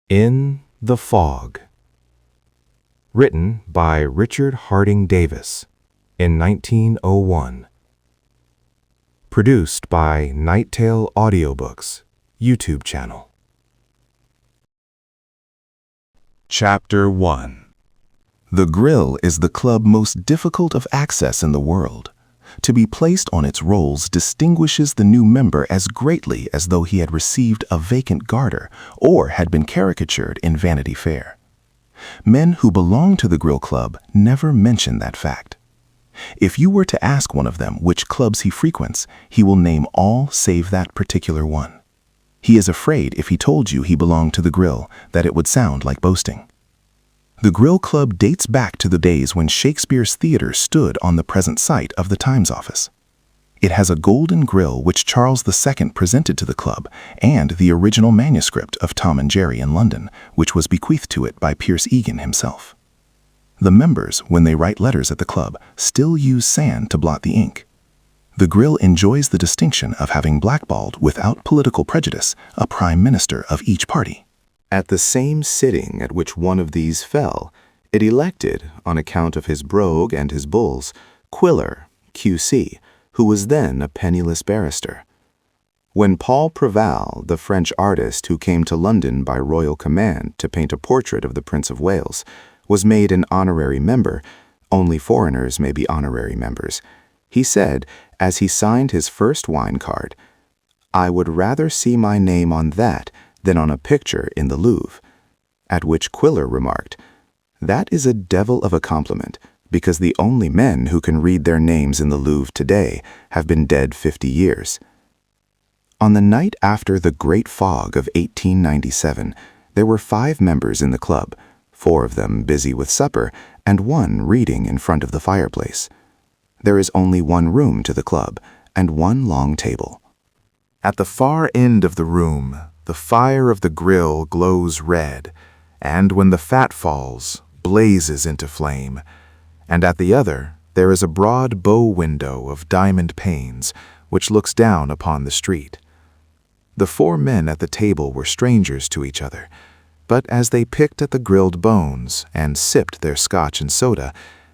In the Fog. Written by Richard Harding Davis in 1901. Produced by Nighttail Audiobooks YouTube channel. Chapter 1. The grill is the club most difficult of access in the world. To be placed on its rolls distinguishes the new member as greatly as though he had received a vacant garter or had been caricatured in Vanity Fair. Men who belong to the grill club never mention that fact. If you were to ask one of them which clubs he frequents, he will name all save that particular one. He is afraid if he told you he belonged to the grill that it would sound like boasting. The Grill Club dates back to the days when Shakespeare's theater stood on the present site of the Times office. It has a golden grill which Charles II presented to the club and the original manuscript of Tom and Jerry in London, which was bequeathed to it by Pierce Egan himself. The members, when they write letters at the club, still use sand to blot the ink. The grill enjoys the distinction of having blackballed, without political prejudice, a prime minister of each party. At the same sitting at which one of these fell, it elected, on account of his brogue and his bulls, Quiller, Q.C., who was then a penniless barrister. When Paul Preval, the French artist who came to London by royal command to paint a portrait of the Prince of Wales, was made an honorary member, only foreigners may be honorary members, he said, as he signed his first wine card, "I would rather see my name on that than on a picture in the Louvre," at which Quiller remarked, "That is a devil of a compliment, because the only men who can read their names in the Louvre today have been dead 50 years. On the night after the Great Fog of 1897, there were 5 members in the club, 4 of them busy with supper, and 1 reading in front of the fireplace. There is only 1 room to the club, and 1 long table. At the far end of the room, the fire of the grill glows red, and when the fat falls, blazes into flame, and at the other there is a broad bow window of diamond panes which looks down upon the street. The 4 men at the table were strangers to each other, but as they picked at the grilled bones and sipped their scotch and soda,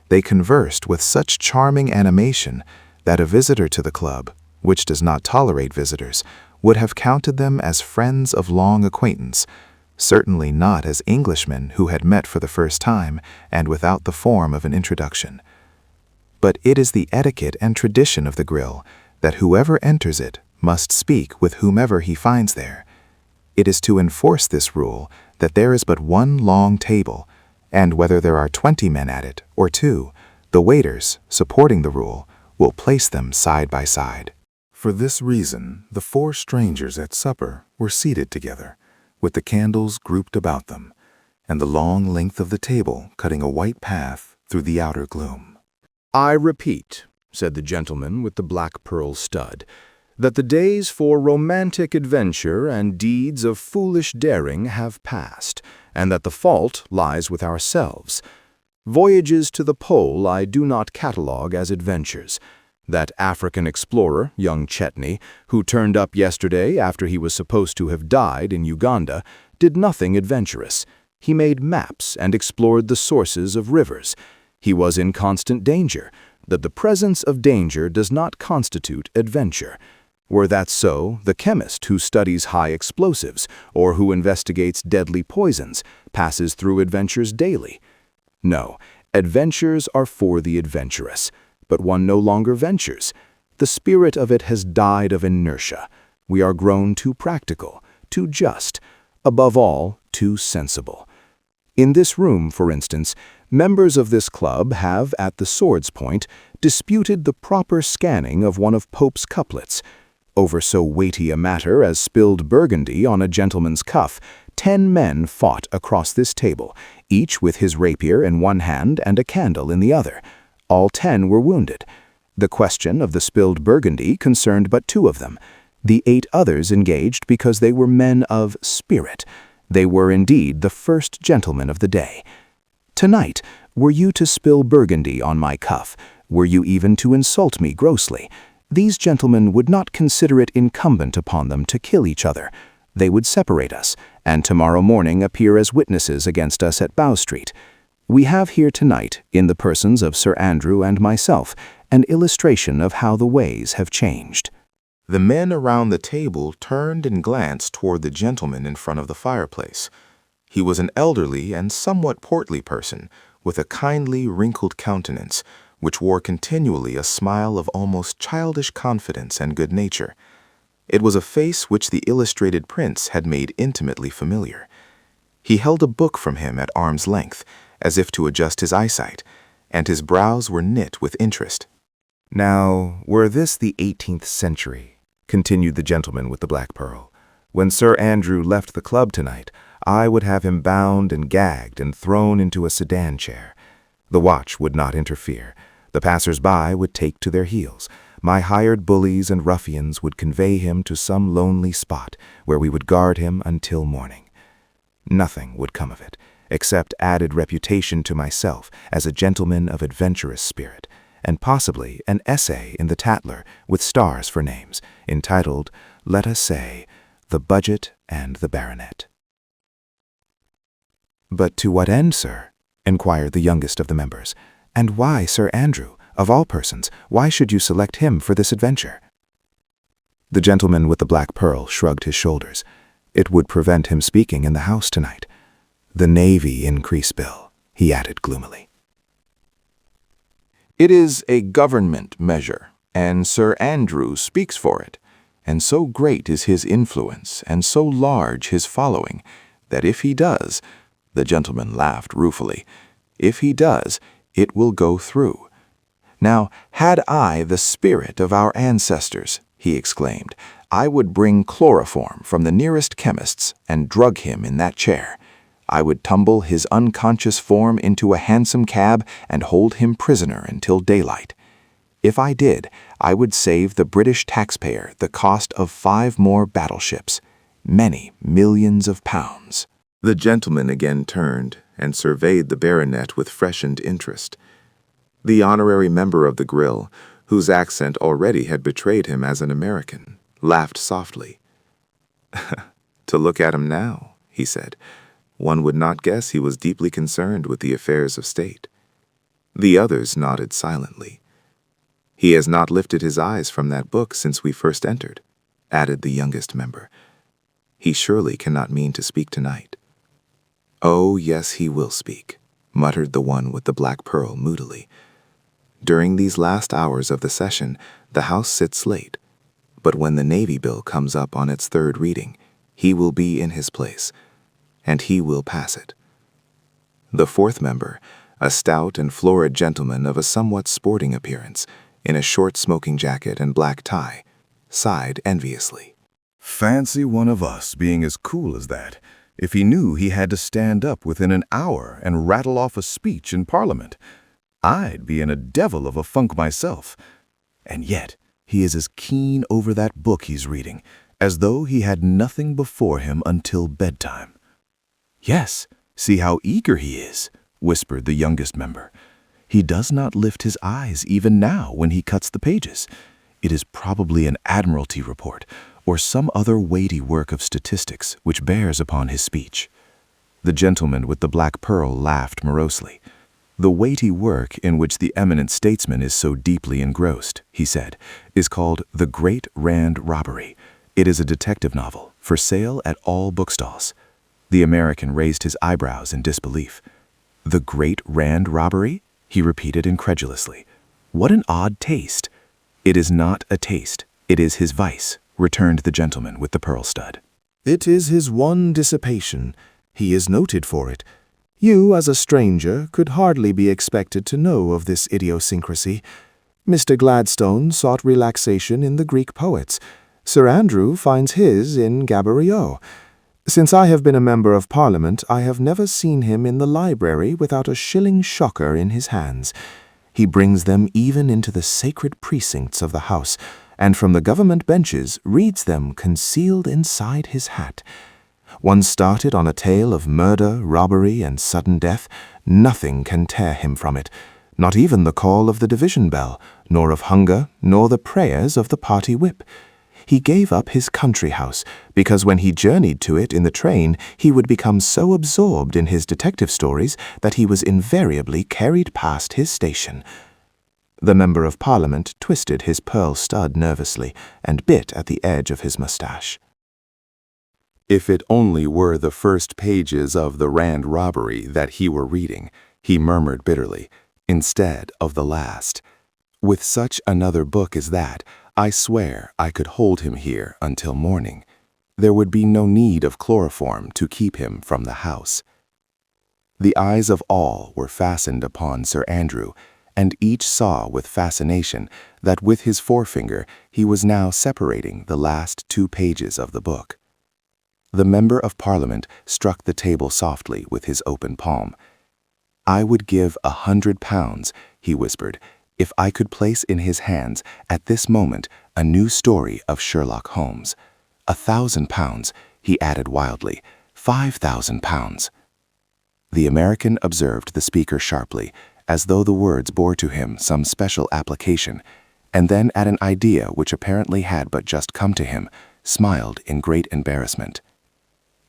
they conversed with such charming animation that a visitor to the club, which does not tolerate visitors, would have counted them as friends of long acquaintance, certainly not as Englishmen who had met for the first time and without the form of an introduction. But it is the etiquette and tradition of the grill that whoever enters it must speak with whomever he finds there. It is to enforce this rule that there is but 1 long table, and whether there are 20 men at it or 2, the waiters, supporting the rule, will place them side by side. For this reason, the 4 strangers at supper were seated together, with the candles grouped about them, and the long length of the table cutting a white path through the outer gloom. "I repeat," said the gentleman with the black pearl stud, "that the days for romantic adventure and deeds of foolish daring have passed, and that the fault lies with ourselves. Voyages to the pole I do not catalogue as adventures. That African explorer, young Chetney, who turned up yesterday after he was supposed to have died in Uganda, did nothing adventurous. He made maps and explored the sources of rivers. He was in constant danger. That the presence of danger does not constitute adventure. Were that so, the chemist who studies high explosives or who investigates deadly poisons passes through adventures daily. No, adventures are for the adventurous. But one no longer ventures. The spirit of it has died of inertia. We are grown too practical, too just, above all, too sensible. In this room, for instance, members of this club have, at the sword's point, disputed the proper scanning of one of Pope's couplets. Over so weighty a matter as spilled burgundy on a gentleman's cuff, 10 men fought across this table, each with his rapier in one hand and a candle in the other. All 10 were wounded. The question of the spilled burgundy concerned but 2 of them. The 8 others engaged because they were men of spirit. They were indeed the first gentlemen of the day. Tonight, were you to spill burgundy on my cuff, were you even to insult me grossly, these gentlemen would not consider it incumbent upon them to kill each other. They would separate us, and tomorrow morning appear as witnesses against us at Bow Street. We have here tonight, in the persons of Sir Andrew and myself, an illustration of how the ways have changed." The men around the table turned and glanced toward the gentleman in front of the fireplace. He was an elderly and somewhat portly person, with a kindly, wrinkled countenance, which wore continually a smile of almost childish confidence and good nature. It was a face which the illustrated prince had made intimately familiar. He held a book from him at arm's length, as if to adjust his eyesight, and his brows were knit with interest. "Now, were this the 18th century," continued the gentleman with the black pearl, "when Sir Andrew left the club tonight, I would have him bound and gagged and thrown into a sedan chair. The watch would not interfere. The passers-by would take to their heels. My hired bullies and ruffians would convey him to some lonely spot where we would guard him until morning. Nothing would come of it, except added reputation to myself as a gentleman of adventurous spirit, and possibly an essay in the Tatler with stars for names, entitled, let us say, The Budget and the Baronet." "But to what end, sir?" inquired the youngest of the members. "And why Sir Andrew? Of all persons, why should you select him for this adventure?" The gentleman with the black pearl shrugged his shoulders. It would prevent him speaking in the House tonight. "The Navy increase bill," he added gloomily. "It is a government measure, and Sir Andrew speaks for it, and so great is his influence and so large his following that if he does," the gentleman laughed ruefully, "if he does, it will go through. Now, had I the spirit of our ancestors," he exclaimed, "I would bring chloroform from the nearest chemist's and drug him in that chair. I would tumble his unconscious form into a hansom cab and hold him prisoner until daylight. If I did, I would save the British taxpayer the cost of 5 more battleships, many millions of pounds." The gentleman again turned and surveyed the baronet with freshened interest. The honorary member of the grill, whose accent already had betrayed him as an American, laughed softly. "To look at him now," he said, "one would not guess he was deeply concerned with the affairs of state." The others nodded silently. "He has not lifted his eyes from that book since we first entered," added the youngest member. "He surely cannot mean to speak tonight." "Oh, yes, he will speak," muttered the one with the black pearl moodily. "During these last hours of the session, the House sits late, but when the Navy bill comes up on its 3rd reading, he will be in his place, and he will pass it." The 4th member, a stout and florid gentleman of a somewhat sporting appearance, in a short smoking jacket and black tie, sighed enviously. "Fancy one of us being as cool as that, if he knew he had to stand up within an hour and rattle off a speech in Parliament. I'd be in a devil of a funk myself. And yet he is as keen over that book he's reading, as though he had nothing before him until bedtime." "Yes, see how eager he is," whispered the youngest member. "He does not lift his eyes even now when he cuts the pages. It is probably an Admiralty report, or some other weighty work of statistics which bears upon his speech." The gentleman with the black pearl laughed morosely. "The weighty work in which the eminent statesman is so deeply engrossed," he said, "is called The Great Rand Robbery. It is a detective novel, for sale at all bookstalls." The American raised his eyebrows in disbelief. "The Great Rand Robbery?" he repeated incredulously. "What an odd taste." "It is not a taste, it is his vice," returned the gentleman with the pearl stud. "It is his one dissipation. He is noted for it. You, as a stranger, could hardly be expected to know of this idiosyncrasy. Mr. Gladstone sought relaxation in the Greek poets. Sir Andrew finds his in Gaboriau. Since I have been a member of Parliament, I have never seen him in the library without a shilling shocker in his hands. He brings them even into the sacred precincts of the House, and from the government benches reads them concealed inside his hat. Once started on a tale of murder, robbery, and sudden death, nothing can tear him from it, not even the call of the division bell, nor of hunger, nor the prayers of the party whip. he gave up his country house, because when he journeyed to it in the train, he would become so absorbed in his detective stories that he was invariably carried past his station. The Member of Parliament twisted his pearl stud nervously and bit at the edge of his mustache. If it only were the first pages of the Rand robbery that he were reading, he murmured bitterly, instead of the last. With such another book as that, I swear I could hold him here until morning. There would be no need of chloroform to keep him from the house. The eyes of all were fastened upon Sir Andrew, and each saw with fascination that with his forefinger he was now separating the last 2 pages of the book. The Member of Parliament struck the table softly with his open palm. "I would give £100, he whispered, if I could place in his hands at this moment a new story of Sherlock Holmes. £1,000, he added wildly, £5,000. The American observed the speaker sharply, as though the words bore to him some special application, and then at an idea which apparently had but just come to him, smiled in great embarrassment.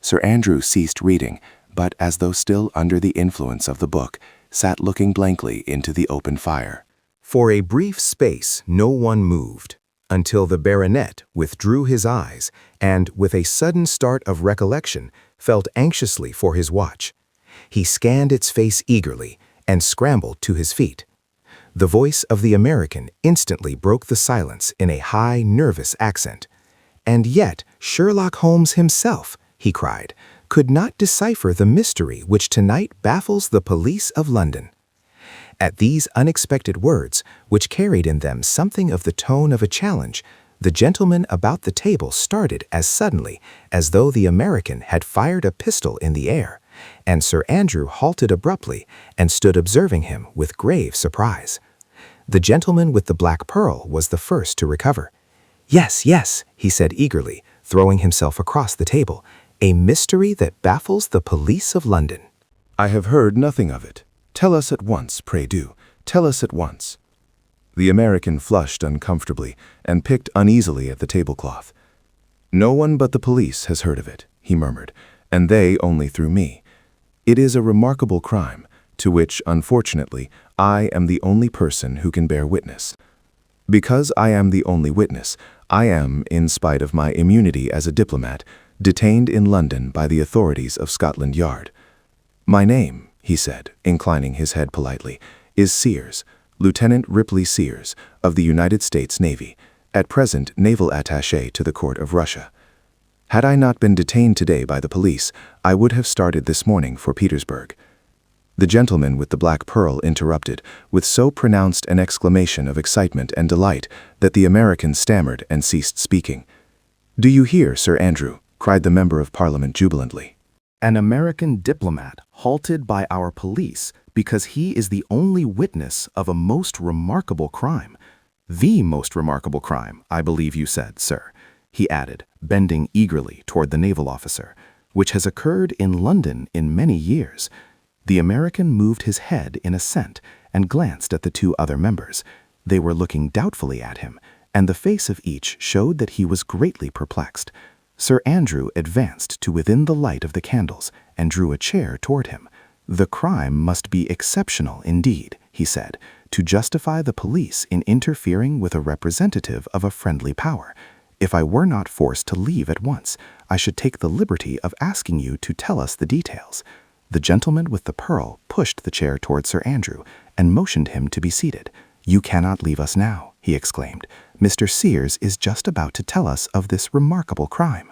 Sir Andrew ceased reading, but as though still under the influence of the book, sat looking blankly into the open fire. For a brief space no one moved, until the baronet withdrew his eyes and, with a sudden start of recollection, felt anxiously for his watch. He scanned its face eagerly and scrambled to his feet. The voice of the American instantly broke the silence in a high, nervous accent. "And yet Sherlock Holmes himself," he cried, "could not decipher the mystery which tonight baffles the police of London." At these unexpected words, which carried in them something of the tone of a challenge, the gentleman about the table started as suddenly as though the American had fired a pistol in the air, and Sir Andrew halted abruptly and stood observing him with grave surprise. The gentleman with the black pearl was the first to recover. "Yes, yes," he said eagerly, throwing himself across the table, "a mystery that baffles the police of London." I have heard nothing of it. Tell us at once, pray do. Tell us at once. The American flushed uncomfortably and picked uneasily at the tablecloth. "No one but the police has heard of it," he murmured, "and they only through me. It is a remarkable crime, to which, unfortunately, I am the only person who can bear witness. Because I am the only witness, I am, in spite of my immunity as a diplomat, detained in London by the authorities of Scotland Yard. My name," he said, inclining his head politely, "is Sears, Lieutenant Ripley Sears, of the United States Navy, at present naval attaché to the court of Russia. Had I not been detained today by the police, I would have started this morning for Petersburg." The gentleman with the black pearl interrupted, with so pronounced an exclamation of excitement and delight that the American stammered and ceased speaking. "Do you hear, Sir Andrew?" cried the Member of Parliament jubilantly. An American diplomat halted by our police because he is the only witness of a most remarkable crime. The most remarkable crime, I believe you said, sir, he added, bending eagerly toward the naval officer, which has occurred in London in many years. The American moved his head in assent and glanced at the 2 other members. They were looking doubtfully at him, and the face of each showed that he was greatly perplexed. Sir Andrew advanced to within the light of the candles and drew a chair toward him. "The crime must be exceptional indeed," he said, "to justify the police in interfering with a representative of a friendly power. If I were not forced to leave at once, I should take the liberty of asking you to tell us the details." The gentleman with the pearl pushed the chair toward Sir Andrew and motioned him to be seated. "You cannot leave us now," he exclaimed. "Mr. Sears is just about to tell us of this remarkable crime."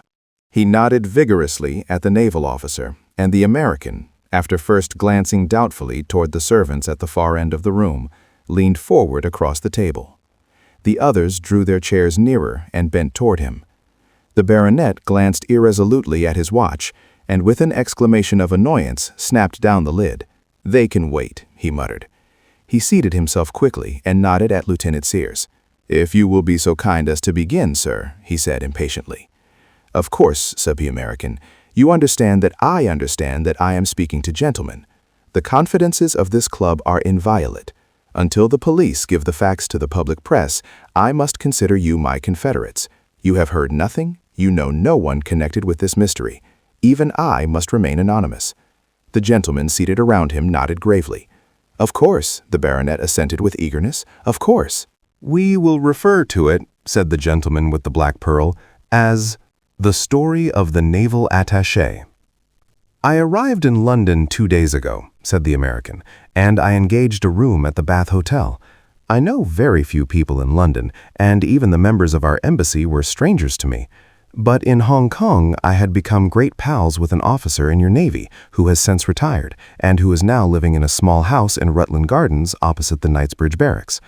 He nodded vigorously at the naval officer, and the American, after first glancing doubtfully toward the servants at the far end of the room, leaned forward across the table. The others drew their chairs nearer and bent toward him. The baronet glanced irresolutely at his watch, and with an exclamation of annoyance snapped down the lid. "They can wait," he muttered. He seated himself quickly and nodded at Lieutenant Sears. "If you will be so kind as to begin, sir," he said impatiently. "Of course," said the American, "you understand that I am speaking to gentlemen. The confidences of this club are inviolate. Until the police give the facts to the public press, I must consider you my confederates. You have heard nothing, you know no one connected with this mystery. Even I must remain anonymous." The gentlemen seated around him nodded gravely. "Of course," the baronet assented with eagerness. "Of course." "We will refer to it," said the gentleman with the black pearl, "as the story of the naval attaché." "I arrived in London 2 days ago," said the American, "and I engaged a room at the Bath Hotel. I know very few people in London, and even the members of our embassy were strangers to me. But in Hong Kong, I had become great pals with an officer in your Navy who has since retired, and who is now living in a small house in Rutland Gardens opposite the Knightsbridge Barracks.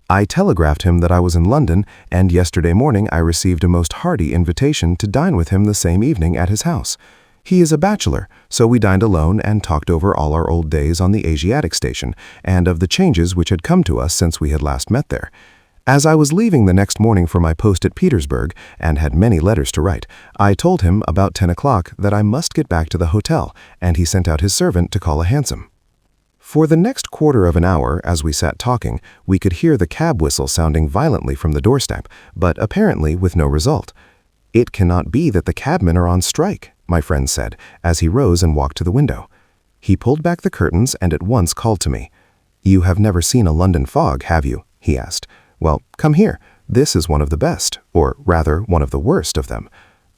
I telegraphed him that I was in London, and yesterday morning I received a most hearty invitation to dine with him the same evening at his house. He is a bachelor, so we dined alone and talked over all our old days on the Asiatic station, and of the changes which had come to us since we had last met there. As I was leaving the next morning for my post at Petersburg, and had many letters to write, I told him about 10 o'clock that I must get back to the hotel, and he sent out his servant to call a hansom. For the next quarter of an hour, as we sat talking, we could hear the cab whistle sounding violently from the doorstep, but apparently with no result. "It cannot be that the cabmen are on strike," my friend said, as he rose and walked to the window. He pulled back the curtains and at once called to me. "You have never seen a London fog, have you?" he asked. "Well, come here. This is one of the best, or rather one of the worst of them."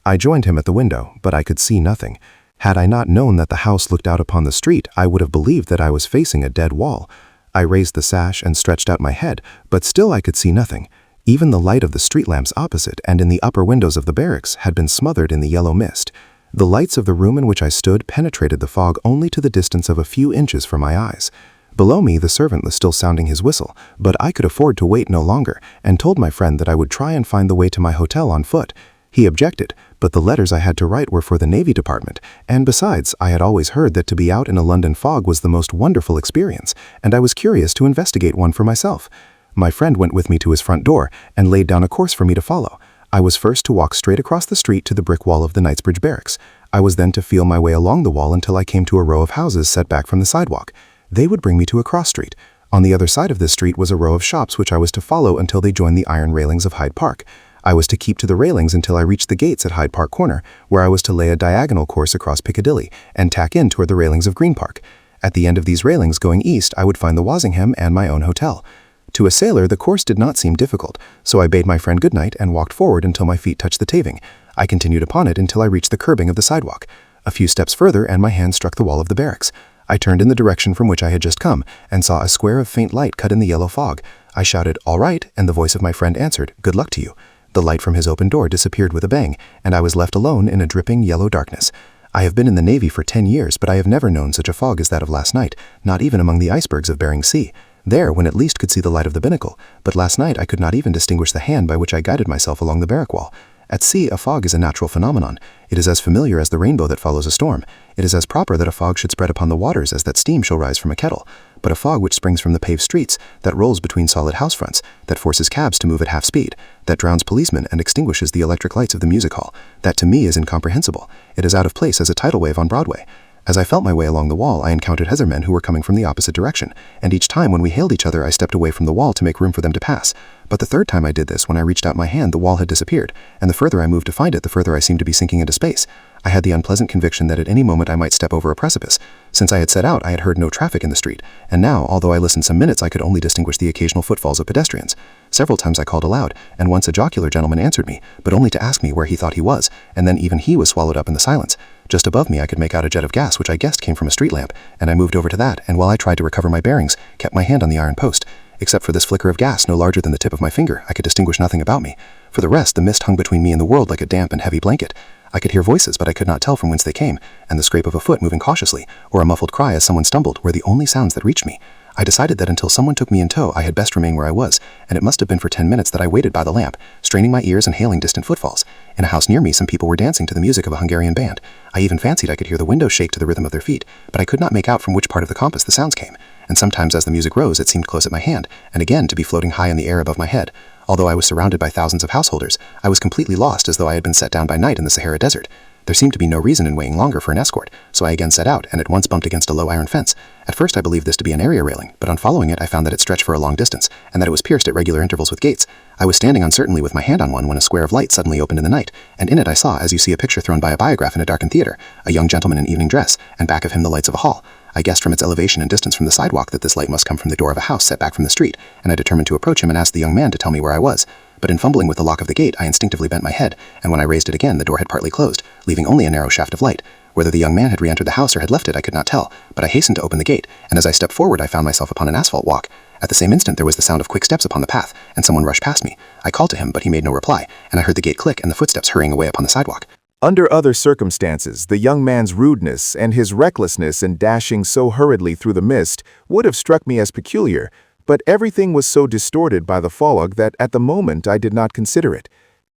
I joined him at the window, but I could see nothing. Had I not known that the house looked out upon the street, I would have believed that I was facing a dead wall. I raised the sash and stretched out my head, but still I could see nothing. Even the light of the street lamps opposite and in the upper windows of the barracks had been smothered in the yellow mist. The lights of the room in which I stood penetrated the fog only to the distance of a few inches from my eyes. Below me, the servant was still sounding his whistle, but I could afford to wait no longer, and told my friend that I would try and find the way to my hotel on foot. He objected, but the letters I had to write were for the Navy Department, and besides, I had always heard that to be out in a London fog was the most wonderful experience, and I was curious to investigate one for myself. My friend went with me to his front door and laid down a course for me to follow. I was first to walk straight across the street to the brick wall of the Knightsbridge Barracks. I was then to feel my way along the wall until I came to a row of houses set back from the sidewalk. They would bring me to a cross street. On the other side of this street was a row of shops which I was to follow until they joined the iron railings of Hyde Park. I was to keep to the railings until I reached the gates at Hyde Park Corner, where I was to lay a diagonal course across Piccadilly and tack in toward the railings of Green Park. At the end of these railings going east, I would find the Walsingham and my own hotel. To a sailor, the course did not seem difficult, so I bade my friend good night and walked forward until my feet touched the paving. I continued upon it until I reached the curbing of the sidewalk. A few steps further and my hand struck the wall of the barracks. I turned in the direction from which I had just come and saw a square of faint light cut in the yellow fog. I shouted, "All right," and the voice of my friend answered, "Good luck to you." The light from his open door disappeared with a bang, and I was left alone in a dripping yellow darkness. I have been in the Navy for 10 years, but I have never known such a fog as that of last night, not even among the icebergs of Bering Sea. There, one at least could see the light of the binnacle, but last night I could not even distinguish the hand by which I guided myself along the barrack wall. At sea, a fog is a natural phenomenon. It is as familiar as the rainbow that follows a storm. It is as proper that a fog should spread upon the waters as that steam shall rise from a kettle. But a fog which springs from the paved streets, that rolls between solid house fronts, that forces cabs to move at half speed, that drowns policemen and extinguishes the electric lights of the music hall, that to me is incomprehensible. It is out of place as a tidal wave on Broadway. As I felt my way along the wall, I encountered Heathermen who were coming from the opposite direction, and each time when we hailed each other I stepped away from the wall to make room for them to pass. But the third time I did this, when I reached out my hand, the wall had disappeared, and the further I moved to find it, the further I seemed to be sinking into space. I had the unpleasant conviction that at any moment I might step over a precipice. Since I had set out, I had heard no traffic in the street, and now, although I listened some minutes, I could only distinguish the occasional footfalls of pedestrians. Several times I called aloud, and once a jocular gentleman answered me, but only to ask me where he thought he was, and then even he was swallowed up in the silence. Just above me I could make out a jet of gas which I guessed came from a street lamp, and I moved over to that, and while I tried to recover my bearings, kept my hand on the iron post. Except for this flicker of gas no larger than the tip of my finger, I could distinguish nothing about me. For the rest, the mist hung between me and the world like a damp and heavy blanket. I could hear voices, but I could not tell from whence they came, and the scrape of a foot moving cautiously, or a muffled cry as someone stumbled, were the only sounds that reached me. I decided that until someone took me in tow, I had best remain where I was, and it must have been for 10 minutes that I waited by the lamp, straining my ears and hailing distant footfalls. In a house near me, some people were dancing to the music of a Hungarian band. I even fancied I could hear the windows shake to the rhythm of their feet, but I could not make out from which part of the compass the sounds came, and sometimes as the music rose, it seemed close at my hand, and again to be floating high in the air above my head. Although I was surrounded by thousands of householders, I was completely lost as though I had been set down by night in the Sahara Desert. There seemed to be no reason in waiting longer for an escort, so I again set out and at once bumped against a low iron fence. At first I believed this to be an area railing, but on following it I found that it stretched for a long distance, and that it was pierced at regular intervals with gates. I was standing uncertainly with my hand on one when a square of light suddenly opened in the night, and in it I saw, as you see a picture thrown by a biograph in a darkened theater, a young gentleman in evening dress, and back of him the lights of a hall. I guessed from its elevation and distance from the sidewalk that this light must come from the door of a house set back from the street, and I determined to approach him and ask the young man to tell me where I was. But in fumbling with the lock of the gate, I instinctively bent my head, and when I raised it again, the door had partly closed, leaving only a narrow shaft of light. Whether the young man had re-entered the house or had left it, I could not tell, but I hastened to open the gate, and as I stepped forward, I found myself upon an asphalt walk. At the same instant, there was the sound of quick steps upon the path, and someone rushed past me. I called to him, but he made no reply, and I heard the gate click and the footsteps hurrying away upon the sidewalk. Under other circumstances, the young man's rudeness and his recklessness in dashing so hurriedly through the mist would have struck me as peculiar, but everything was so distorted by the fog that at the moment I did not consider it.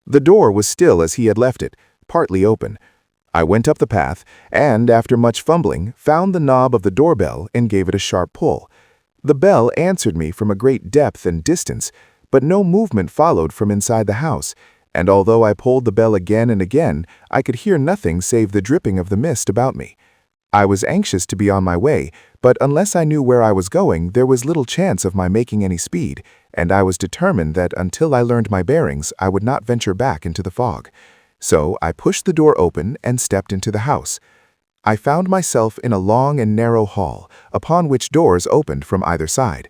The door was still as he had left it, partly open. I went up the path and, after much fumbling, found the knob of the doorbell and gave it a sharp pull. The bell answered me from a great depth and distance, but no movement followed from inside the house, and although I pulled the bell again and again, I could hear nothing save the dripping of the mist about me. I was anxious to be on my way, but unless I knew where I was going, there was little chance of my making any speed, and I was determined that until I learned my bearings, I would not venture back into the fog. So I pushed the door open and stepped into the house. I found myself in a long and narrow hall, upon which doors opened from either side.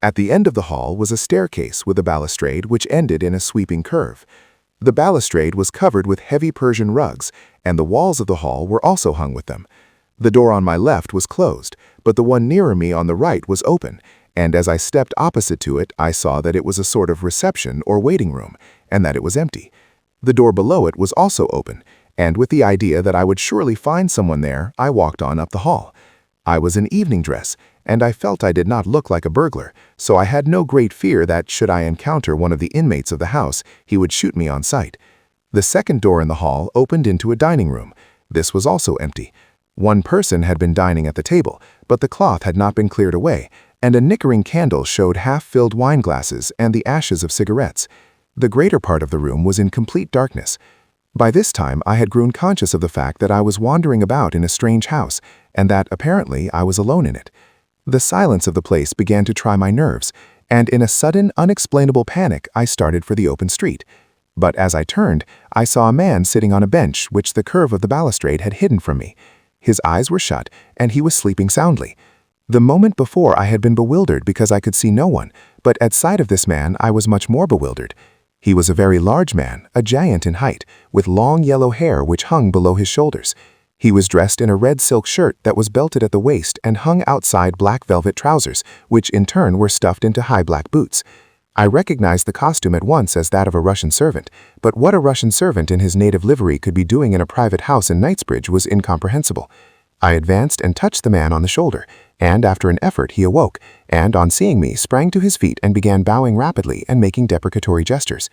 At the end of the hall was a staircase with a balustrade which ended in a sweeping curve. The balustrade was covered with heavy Persian rugs, and the walls of the hall were also hung with them. The door on my left was closed, but the one nearer me on the right was open, and as I stepped opposite to it, I saw that it was a sort of reception or waiting room, and that it was empty. The door below it was also open, and with the idea that I would surely find someone there, I walked on up the hall. I was in evening dress, and I felt I did not look like a burglar, so I had no great fear that, should I encounter one of the inmates of the house, he would shoot me on sight. The second door in the hall opened into a dining room. This was also empty. One person had been dining at the table, but the cloth had not been cleared away, and a nickering candle showed half-filled wine glasses and the ashes of cigarettes. The greater part of the room was in complete darkness. By this time, I had grown conscious of the fact that I was wandering about in a strange house, and that, apparently, I was alone in it. The silence of the place began to try my nerves, and in a sudden, unexplainable panic, I started for the open street. But as I turned, I saw a man sitting on a bench which the curve of the balustrade had hidden from me. His eyes were shut, and he was sleeping soundly. The moment before I had been bewildered because I could see no one, but at sight of this man I was much more bewildered. He was a very large man, a giant in height, with long yellow hair which hung below his shoulders. He was dressed in a red silk shirt that was belted at the waist and hung outside black velvet trousers, which in turn were stuffed into high black boots. I recognized the costume at once as that of a Russian servant, but what a Russian servant in his native livery could be doing in a private house in Knightsbridge was incomprehensible. I advanced and touched the man on the shoulder, and after an effort he awoke, and on seeing me sprang to his feet and began bowing rapidly and making deprecatory gestures.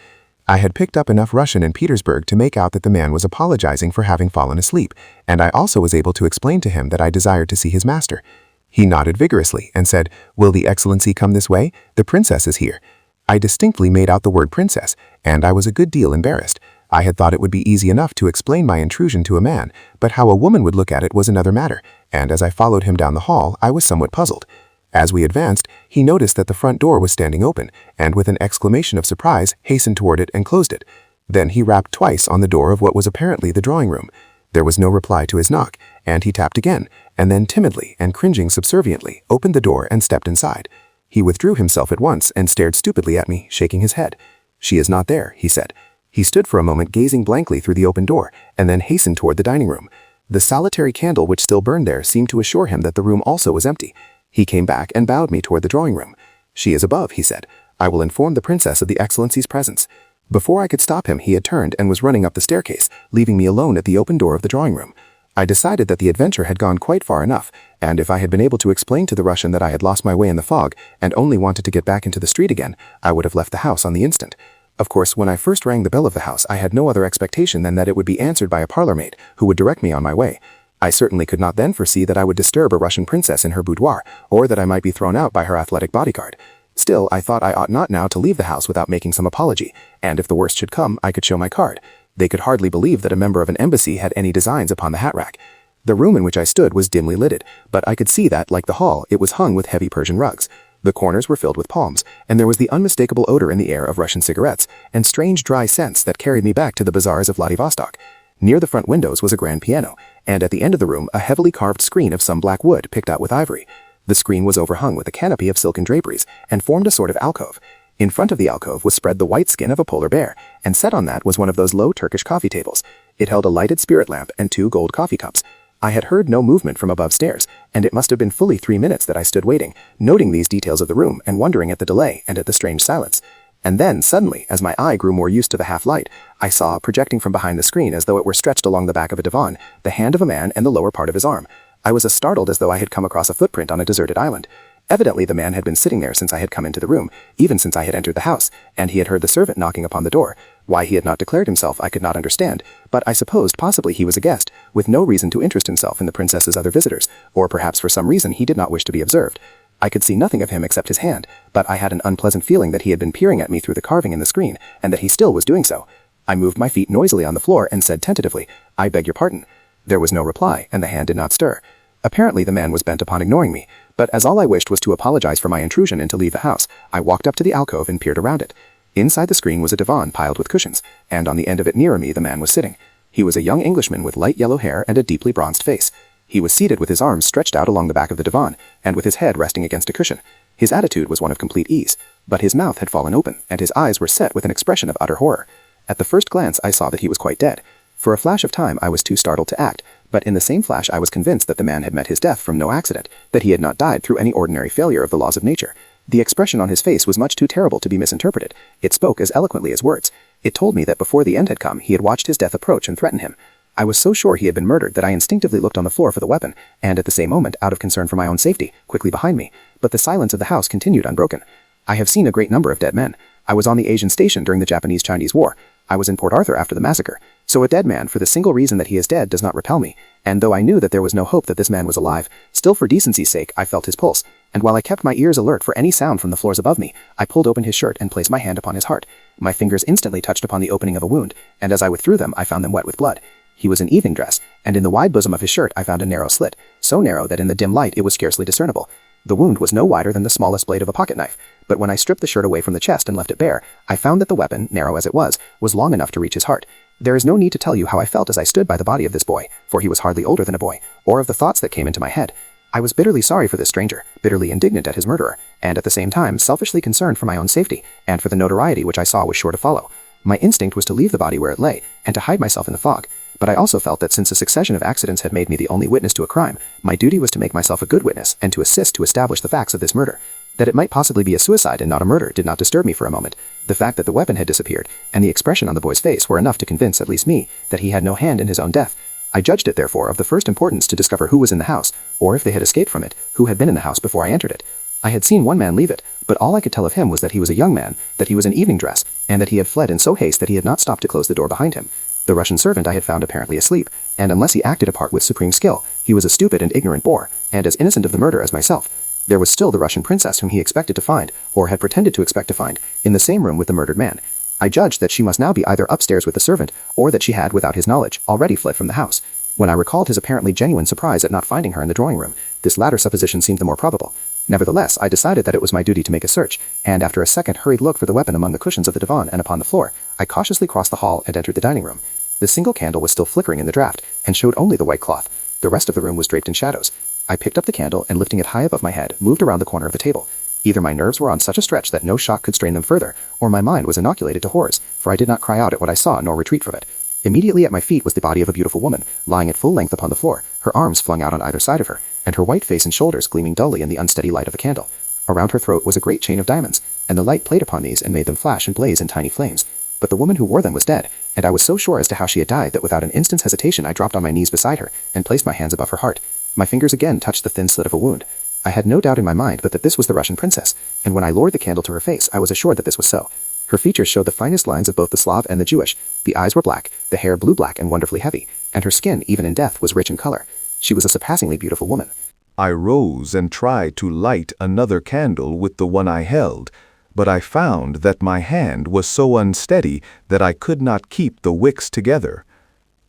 I had picked up enough Russian in Petersburg to make out that the man was apologizing for having fallen asleep, and I also was able to explain to him that I desired to see his master. He nodded vigorously and said, "Will the Excellency come this way? The princess is here." I distinctly made out the word princess, and I was a good deal embarrassed. I had thought it would be easy enough to explain my intrusion to a man, but how a woman would look at it was another matter, and as I followed him down the hall, I was somewhat puzzled. As we advanced, he noticed that the front door was standing open, and with an exclamation of surprise, hastened toward it and closed it. Then he rapped twice on the door of what was apparently the drawing room. There was no reply to his knock, and he tapped again, and then timidly and cringing subserviently, opened the door and stepped inside. He withdrew himself at once and stared stupidly at me, shaking his head. "She is not there," he said. He stood for a moment gazing blankly through the open door, and then hastened toward the dining room. The solitary candle which still burned there seemed to assure him that the room also was empty. He came back and bowed me toward the drawing room. "She is above," he said. "I will inform the princess of the Excellency's presence." Before I could stop him, he had turned and was running up the staircase, leaving me alone at the open door of the drawing room. I decided that the adventure had gone quite far enough, and if I had been able to explain to the Russian that I had lost my way in the fog and only wanted to get back into the street again, I would have left the house on the instant. Of course, when I first rang the bell of the house, I had no other expectation than that it would be answered by a parlour-maid, who would direct me on my way. I certainly could not then foresee that I would disturb a Russian princess in her boudoir, or that I might be thrown out by her athletic bodyguard. Still, I thought I ought not now to leave the house without making some apology, and if the worst should come, I could show my card. They could hardly believe that a member of an embassy had any designs upon the hat rack. The room in which I stood was dimly lighted, but I could see that, like the hall, it was hung with heavy Persian rugs. The corners were filled with palms, and there was the unmistakable odor in the air of Russian cigarettes, and strange dry scents that carried me back to the bazaars of Vladivostok. Near the front windows was a grand piano, and at the end of the room a heavily carved screen of some black wood picked out with ivory. The screen was overhung with a canopy of silken draperies, and formed a sort of alcove. In front of the alcove was spread the white skin of a polar bear, and set on that was one of those low Turkish coffee tables. It held a lighted spirit lamp and 2 gold coffee cups. I had heard no movement from above stairs, and it must have been fully 3 minutes that I stood waiting, noting these details of the room and wondering at the delay and at the strange silence. And then, suddenly, as my eye grew more used to the half-light, I saw, projecting from behind the screen as though it were stretched along the back of a divan, the hand of a man and the lower part of his arm. I was as startled as though I had come across a footprint on a deserted island. Evidently the man had been sitting there since I had come into the room, even since I had entered the house, and he had heard the servant knocking upon the door. Why he had not declared himself I could not understand, but I supposed possibly he was a guest, with no reason to interest himself in the princess's other visitors, or perhaps for some reason he did not wish to be observed. I could see nothing of him except his hand, but I had an unpleasant feeling that he had been peering at me through the carving in the screen, and that he still was doing so. I moved my feet noisily on the floor and said tentatively, "I beg your pardon." There was no reply, and the hand did not stir. Apparently the man was bent upon ignoring me, but as all I wished was to apologize for my intrusion and to leave the house, I walked up to the alcove and peered around it. Inside the screen was a divan piled with cushions, and on the end of it nearer me the man was sitting. He was a young Englishman with light yellow hair and a deeply bronzed face. He was seated with his arms stretched out along the back of the divan, and with his head resting against a cushion. His attitude was one of complete ease, but his mouth had fallen open, and his eyes were set with an expression of utter horror. At the first glance I saw that he was quite dead. For a flash of time I was too startled to act, but in the same flash I was convinced that the man had met his death from no accident, that he had not died through any ordinary failure of the laws of nature. The expression on his face was much too terrible to be misinterpreted. It spoke as eloquently as words. It told me that before the end had come he had watched his death approach and threaten him. I was so sure he had been murdered that I instinctively looked on the floor for the weapon, and at the same moment, out of concern for my own safety, quickly behind me. But the silence of the house continued unbroken. I have seen a great number of dead men. I was on the Asian station during the Japanese-Chinese War. I was in Port Arthur after the massacre. So a dead man, for the single reason that he is dead, does not repel me. And though I knew that there was no hope that this man was alive, still for decency's sake I felt his pulse. And while I kept my ears alert for any sound from the floors above me, I pulled open his shirt and placed my hand upon his heart. My fingers instantly touched upon the opening of a wound, and as I withdrew them I found them wet with blood. He was in evening dress, and in the wide bosom of his shirt I found a narrow slit, so narrow that in the dim light it was scarcely discernible. The wound was no wider than the smallest blade of a pocket knife, but when I stripped the shirt away from the chest and left it bare, I found that the weapon, narrow as it was long enough to reach his heart. There is no need to tell you how I felt as I stood by the body of this boy, for he was hardly older than a boy, or of the thoughts that came into my head. I was bitterly sorry for this stranger, bitterly indignant at his murderer, and at the same time selfishly concerned for my own safety, and for the notoriety which I saw was sure to follow. My instinct was to leave the body where it lay, and to hide myself in the fog. But I also felt that since a succession of accidents had made me the only witness to a crime, my duty was to make myself a good witness and to assist to establish the facts of this murder. That it might possibly be a suicide and not a murder did not disturb me for a moment. The fact that the weapon had disappeared and the expression on the boy's face were enough to convince at least me that he had no hand in his own death. I judged it therefore of the first importance to discover who was in the house, or if they had escaped from it, who had been in the house before I entered it. I had seen one man leave it, but all I could tell of him was that he was a young man, that he was in evening dress, and that he had fled in so haste that he had not stopped to close the door behind him. The Russian servant I had found apparently asleep, and unless he acted a part with supreme skill, he was a stupid and ignorant boor, and as innocent of the murder as myself. There was still the Russian princess whom he expected to find, or had pretended to expect to find, in the same room with the murdered man. I judged that she must now be either upstairs with the servant, or that she had, without his knowledge, already fled from the house. When I recalled his apparently genuine surprise at not finding her in the drawing room, this latter supposition seemed the more probable. Nevertheless, I decided that it was my duty to make a search, and after a second hurried look for the weapon among the cushions of the divan and upon the floor, I cautiously crossed the hall and entered the dining room. The single candle was still flickering in the draught, and showed only the white cloth. The rest of the room was draped in shadows. I picked up the candle and, lifting it high above my head, moved around the corner of the table. Either my nerves were on such a stretch that no shock could strain them further, or my mind was inoculated to horrors, for I did not cry out at what I saw nor retreat from it. Immediately at my feet was the body of a beautiful woman, lying at full length upon the floor, her arms flung out on either side of her, and her white face and shoulders gleaming dully in the unsteady light of a candle. Around her throat was a great chain of diamonds, and the light played upon these and made them flash and blaze in tiny flames. But the woman who wore them was dead, and I was so sure as to how she had died that without an instant's hesitation I dropped on my knees beside her and placed my hands above her heart. My fingers again touched the thin slit of a wound. I had no doubt in my mind but that this was the Russian princess, and when I lowered the candle to her face I was assured that this was so. Her features showed the finest lines of both the Slav and the Jewish. The eyes were black, the hair blue-black and wonderfully heavy, and her skin, even in death, was rich in color. She was a surpassingly beautiful woman. I rose and tried to light another candle with the one I held, but I found that my hand was so unsteady that I could not keep the wicks together.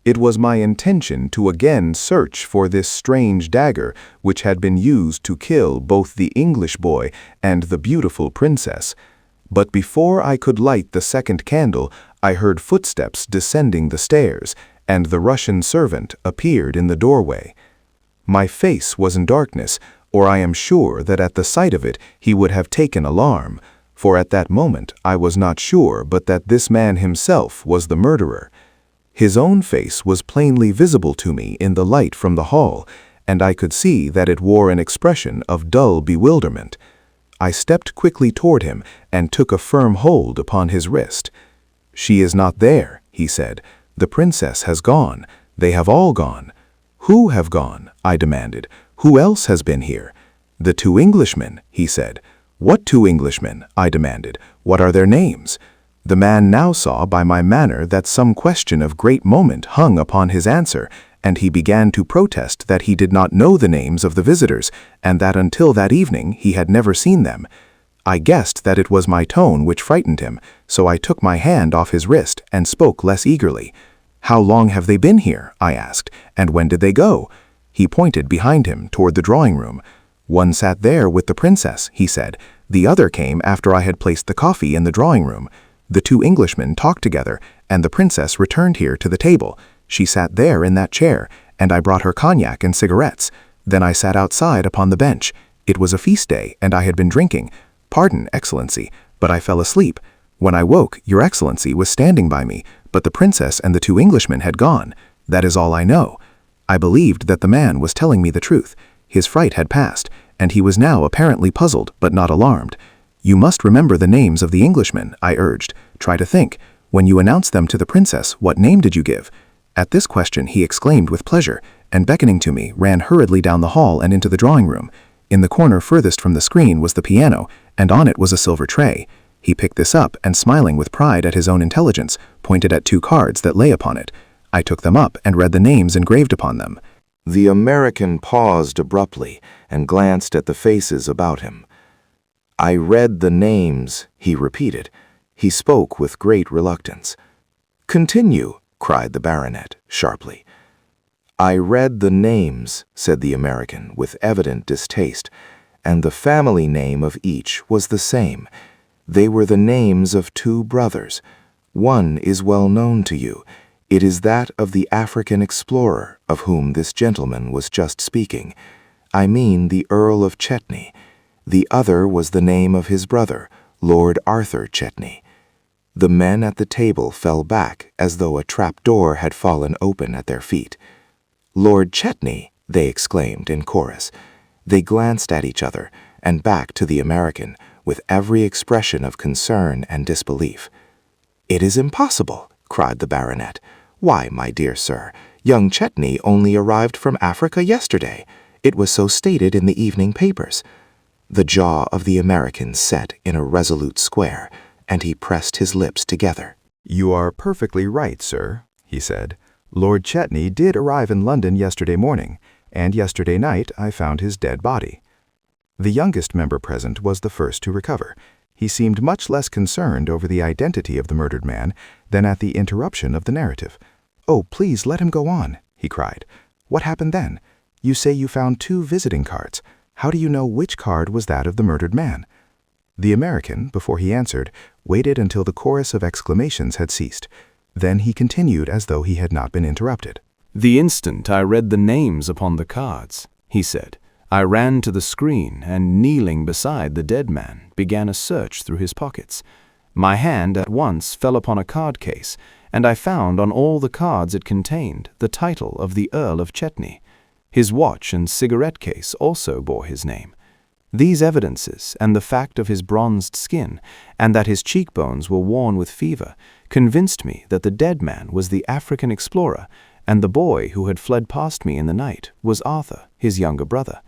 It was my intention to again search for this strange dagger which had been used to kill both the English boy and the beautiful princess. But before I could light the second candle, I heard footsteps descending the stairs, and the Russian servant appeared in the doorway. My face was in darkness, or I am sure that at the sight of it he would have taken alarm, for at that moment I was not sure but that this man himself was the murderer. His own face was plainly visible to me in the light from the hall, and I could see that it wore an expression of dull bewilderment. I stepped quickly toward him and took a firm hold upon his wrist. "She is not there," he said. "The princess has gone. They have all gone." "Who have gone?" I demanded. "Who else has been here?" "The 2 Englishmen," he said. "What 2 Englishmen?" I demanded. "What are their names?" The man now saw by my manner that some question of great moment hung upon his answer, and he began to protest that he did not know the names of the visitors, and that until that evening he had never seen them. I guessed that it was my tone which frightened him, so I took my hand off his wrist and spoke less eagerly. "How long have they been here?" I asked, "and when did they go?" He pointed behind him toward the drawing room. "One sat there with the princess," he said. "The other came after I had placed the coffee in the drawing room. The 2 Englishmen talked together, and the princess returned here to the table. She sat there in that chair, and I brought her cognac and cigarettes. Then I sat outside upon the bench. It was a feast day, and I had been drinking. Pardon, Excellency, but I fell asleep. When I woke, Your Excellency was standing by me, but the princess and the 2 Englishmen had gone. That is all I know." I believed that the man was telling me the truth. His fright had passed, and he was now apparently puzzled but not alarmed. "You must remember the names of the Englishmen," I urged. "Try to think. When you announced them to the princess, what name did you give?" At this question he exclaimed with pleasure, and beckoning to me, ran hurriedly down the hall and into the drawing room. In the corner furthest from the screen was the piano, and on it was a silver tray. He picked this up and, smiling with pride at his own intelligence, pointed at 2 cards that lay upon it. I took them up and read the names engraved upon them. The American paused abruptly and glanced at the faces about him. "I read the names," he repeated. He spoke with great reluctance. "Continue," cried the baronet sharply. "I read the names," said the American with evident distaste, "and the family name of each was the same. They were the names of 2 brothers. One is well known to you. It is that of the African explorer of whom this gentleman was just speaking. I mean the Earl of Chetney. The other was the name of his brother, Lord Arthur Chetney." The men at the table fell back as though a trap-door had fallen open at their feet. "Lord Chetney!" they exclaimed in chorus. They glanced at each other and back to the American with every expression of concern and disbelief. "It is impossible!" cried the baronet. "Why, my dear sir, young Chetney only arrived from Africa yesterday. It was so stated in the evening papers." The jaw of the American set in a resolute square, and he pressed his lips together. "You are perfectly right, sir," he said. "Lord Chetney did arrive in London yesterday morning, and yesterday night I found his dead body." The youngest member present was the first to recover. He seemed much less concerned over the identity of the murdered man than at the interruption of the narrative. "Oh, please let him go on," he cried. "What happened then? You say you found 2 visiting cards. How do you know which card was that of the murdered man?" The American, before he answered, waited until the chorus of exclamations had ceased. Then he continued as though he had not been interrupted. "The instant I read the names upon the cards," he said, "I ran to the screen and, kneeling beside the dead man, began a search through his pockets. My hand at once fell upon a card case, and I found on all the cards it contained the title of the Earl of Chetney. His watch and cigarette case also bore his name. These evidences, and the fact of his bronzed skin, and that his cheekbones were worn with fever, convinced me that the dead man was the African explorer, and the boy who had fled past me in the night was Arthur, his younger brother.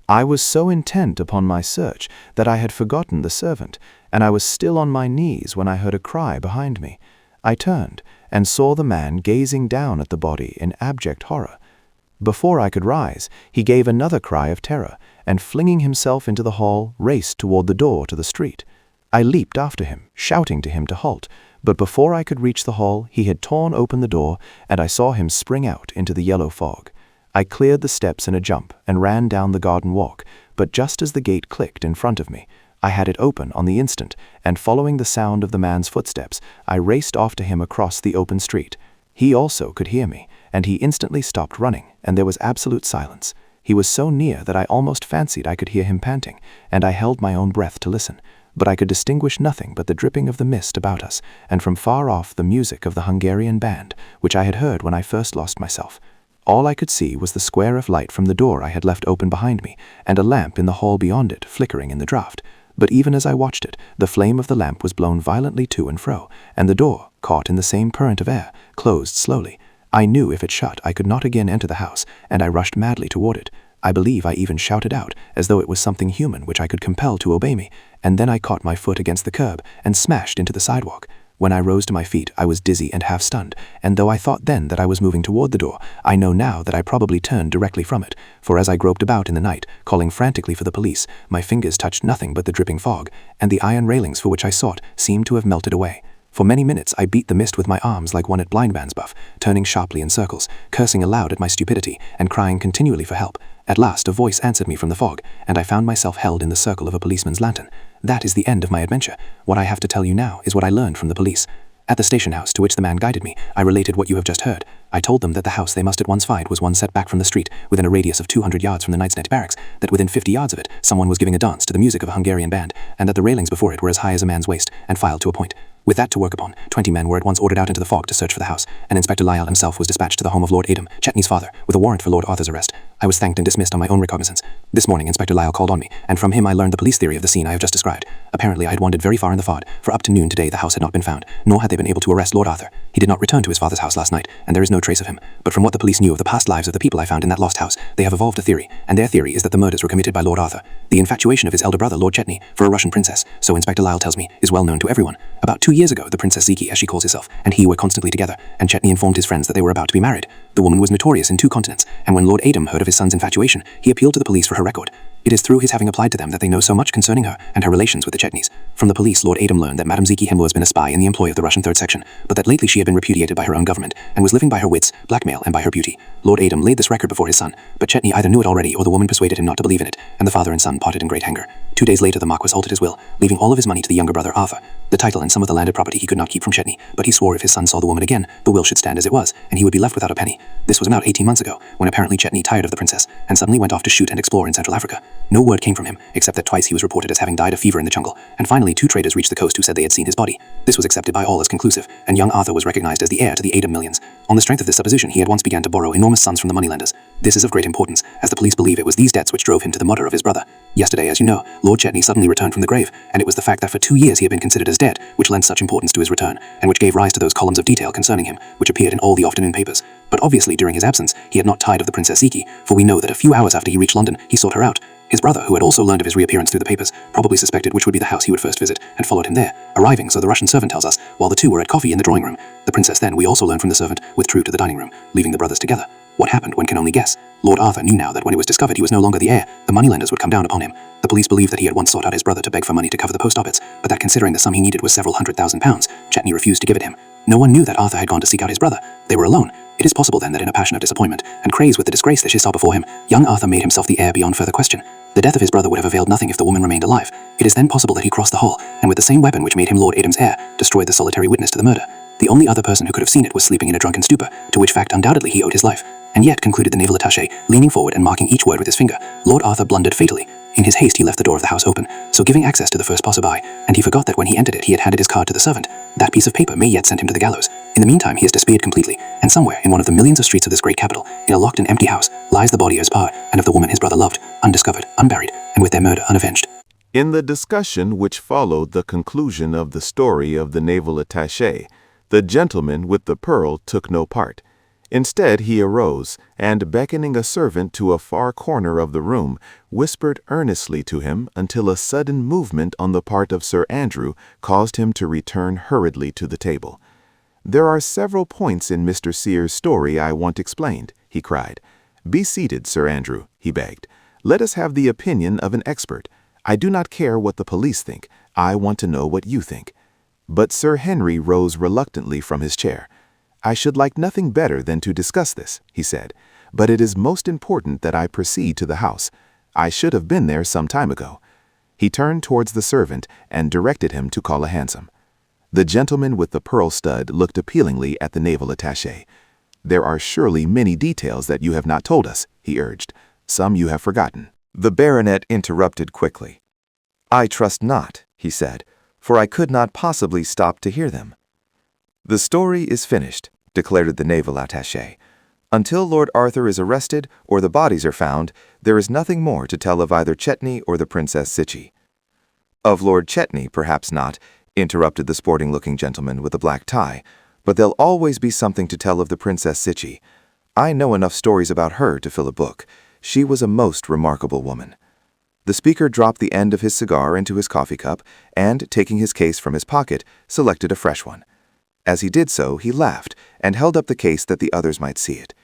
I was so intent upon my search that I had forgotten the servant, and I was still on my knees when I heard a cry behind me. I turned and saw the man gazing down at the body in abject horror. Before I could rise, he gave another cry of terror, and flinging himself into the hall, raced toward the door to the street. I leaped after him, shouting to him to halt, but before I could reach the hall, he had torn open the door, and I saw him spring out into the yellow fog. I cleared the steps in a jump and ran down the garden walk, but just as the gate clicked in front of me, I had it open on the instant, and following the sound of the man's footsteps, I raced after him across the open street. He also could hear me, and he instantly stopped running, and there was absolute silence. He was so near that I almost fancied I could hear him panting, and I held my own breath to listen. But I could distinguish nothing but the dripping of the mist about us, and from far off the music of the Hungarian band, which I had heard when I first lost myself. All I could see was the square of light from the door I had left open behind me, and a lamp in the hall beyond it, flickering in the draught. But even as I watched it, the flame of the lamp was blown violently to and fro, and the door, caught in the same current of air, closed slowly. I knew if it shut I could not again enter the house, and I rushed madly toward it. I believe I even shouted out, as though it was something human which I could compel to obey me, and then I caught my foot against the curb and smashed into the sidewalk. When I rose to my feet, I was dizzy and half-stunned, and though I thought then that I was moving toward the door, I know now that I probably turned directly from it, for as I groped about in the night, calling frantically for the police, my fingers touched nothing but the dripping fog, and the iron railings for which I sought seemed to have melted away. For many minutes I beat the mist with my arms like one at blind man's buff, turning sharply in circles, cursing aloud at my stupidity, and crying continually for help. At last a voice answered me from the fog, and I found myself held in the circle of a policeman's lantern. That is the end of my adventure. What I have to tell you now is what I learned from the police. At the station house to which the man guided me, I related what you have just heard. I told them that the house they must at once find was one set back from the street, within a radius of 200 yards from the Knight's Net barracks, that within 50 yards of it, someone was giving a dance to the music of a Hungarian band, and that the railings before it were as high as a man's waist, and filed to a point. With that to work upon, 20 men were at once ordered out into the fog to search for the house, and Inspector Lyle himself was dispatched to the home of Lord Adam, Chetney's father, with a warrant for Lord Arthur's arrest. I was thanked and dismissed on my own recognizance. This morning Inspector Lyle called on me, and from him I learned the police theory of the scene I have just described. Apparently I had wandered very far in the fog, for up to noon today the house had not been found, nor had they been able to arrest Lord Arthur. He did not return to his father's house last night, and there is no trace of him. But from what the police knew of the past lives of the people I found in that lost house, they have evolved a theory, and their theory is that the murders were committed by Lord Arthur. The infatuation of his elder brother, Lord Chetney, for a Russian princess, so Inspector Lyle tells me, is well known to everyone. About 2 years ago, the Princess Ziki, as she calls herself, and he were constantly together, and Chetney informed his friends that they were about to be married. The woman was notorious in 2 continents, and when Lord Adam heard of his son's infatuation, he appealed to the police for her record. It is through his having applied to them that they know so much concerning her and her relations with the Chetneys. From the police, Lord Adam learned that Madame Ziki Himmler has been a spy in the employ of the Russian Third Section, but that lately she had been repudiated by her own government, and was living by her wits, blackmail, and by her beauty. Lord Adam laid this record before his son, but Chetney either knew it already or the woman persuaded him not to believe in it, and the father and son parted in great anger. 2 days later the Marquis altered his will, leaving all of his money to the younger brother Arthur. The title and some of the landed property he could not keep from Chetney, but he swore if his son saw the woman again, the will should stand as it was, and he would be left without a penny. This was about 18 months ago, when apparently Chetney tired of the princess, and suddenly went off to shoot and explore in Central Africa. No word came from him, except that twice he was reported as having died of fever in the jungle, and finally 2 traders reached the coast who said they had seen his body. This was accepted by all as conclusive, and young Arthur was recognized as the heir to the Adam millions. On the strength of this supposition, he at once began to borrow enormous sums from the moneylenders. This is of great importance, as the police believe it was these debts which drove him to the murder of his brother. Yesterday, as you know, Lord Chetney suddenly returned from the grave, and it was the fact that for 2 years he had been considered as dead, which lent such importance to his return, and which gave rise to those columns of detail concerning him, which appeared in all the afternoon papers. But obviously during his absence, he had not tired of the Princess Ziki, for we know that a few hours after he reached London, he sought her out. His brother, who had also learned of his reappearance through the papers, probably suspected which would be the house he would first visit, and followed him there, arriving, so the Russian servant tells us, while the 2 were at coffee in the drawing room. The princess then, we also learn from the servant, withdrew to the dining room, leaving the brothers together. What happened one can only guess. Lord Arthur knew now that when it was discovered he was no longer the heir, the moneylenders would come down upon him. The police believe that he had once sought out his brother to beg for money to cover the post office, but that considering the sum he needed was several £100,000, Chetney refused to give it him. No one knew that Arthur had gone to seek out his brother. They were alone. It is possible then that in a passion of disappointment, and crazed with the disgrace that she saw before him, young Arthur made himself the heir beyond further question. The death of his brother would have availed nothing if the woman remained alive. It is then possible that he crossed the hall, and with the same weapon which made him Lord Adam's heir, destroyed the solitary witness to the murder. The only other person who could have seen it was sleeping in a drunken stupor, to which fact undoubtedly he owed his life. And yet, concluded the naval attaché, leaning forward and marking each word with his finger, Lord Arthur blundered fatally. In his haste he left the door of the house open, so giving access to the first passerby, and he forgot that when he entered it he had handed his card to the servant. That piece of paper may yet send him to the gallows. In the meantime he has disappeared completely, and somewhere in one of the millions of streets of this great capital, in a locked and empty house, lies the body of his pa and of the woman his brother loved, undiscovered, unburied, and with their murder unavenged. In the discussion which followed the conclusion of the story of the naval attaché, the gentleman with the pearl took no part. Instead, he arose, and beckoning a servant to a far corner of the room, whispered earnestly to him until a sudden movement on the part of Sir Andrew caused him to return hurriedly to the table. "There are several points in Mr. Sears' story I want explained," he cried. "Be seated, Sir Andrew," he begged. "Let us have the opinion of an expert. I do not care what the police think. I want to know what you think." But Sir Henry rose reluctantly from his chair. "I should like nothing better than to discuss this," he said, "but it is most important that I proceed to the house. I should have been there some time ago." He turned towards the servant and directed him to call a hansom. The gentleman with the pearl stud looked appealingly at the naval attaché. "There are surely many details that you have not told us," he urged. "Some you have forgotten." The baronet interrupted quickly. "I trust not," he said, "for I could not possibly stop to hear them." "The story is finished," declared the naval attaché. "Until Lord Arthur is arrested or the bodies are found, there is nothing more to tell of either Chetney or the Princess Zichy." "Of Lord Chetney, perhaps not," interrupted the sporting-looking gentleman with the black tie, "but there'll always be something to tell of the Princess Zichy. I know enough stories about her to fill a book. She was a most remarkable woman." The speaker dropped the end of his cigar into his coffee cup and, taking his case from his pocket, selected a fresh one. As he did so, he laughed and held up the case that the others might see it.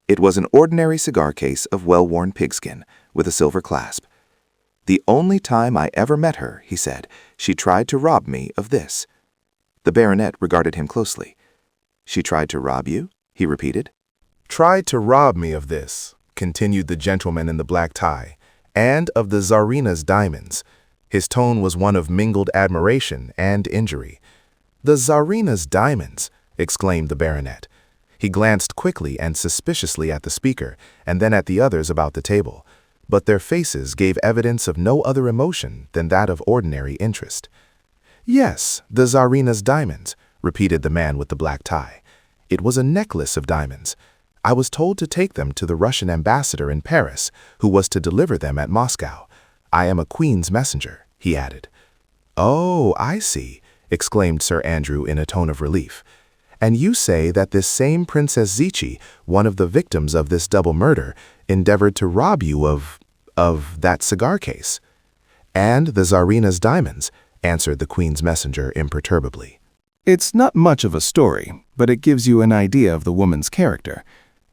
It was an ordinary cigar case of well-worn pigskin, with a silver clasp. "The only time I ever met her," he said, "she tried to rob me of this." The baronet regarded him closely. "She tried to rob you?" he repeated. "Tried to rob me of this," continued the gentleman in the black tie, "and of the Tsarina's diamonds." His tone was one of mingled admiration and injury. "The Tsarina's diamonds!" exclaimed the baronet. He glanced quickly and suspiciously at the speaker and then at the others about the table, but their faces gave evidence of no other emotion than that of ordinary interest. "Yes, the Tsarina's diamonds," repeated the man with the black tie. "It was a necklace of diamonds. I was told to take them to the Russian ambassador in Paris, who was to deliver them at Moscow. I am a Queen's messenger," he added. "Oh, I see," exclaimed Sir Andrew in a tone of relief. "And you say that this same Princess Zichy, one of the victims of this double murder, endeavored to rob you of that cigar case." "And the Tsarina's diamonds," answered the Queen's messenger imperturbably. It's not much of a story, but it gives you an idea of the woman's character.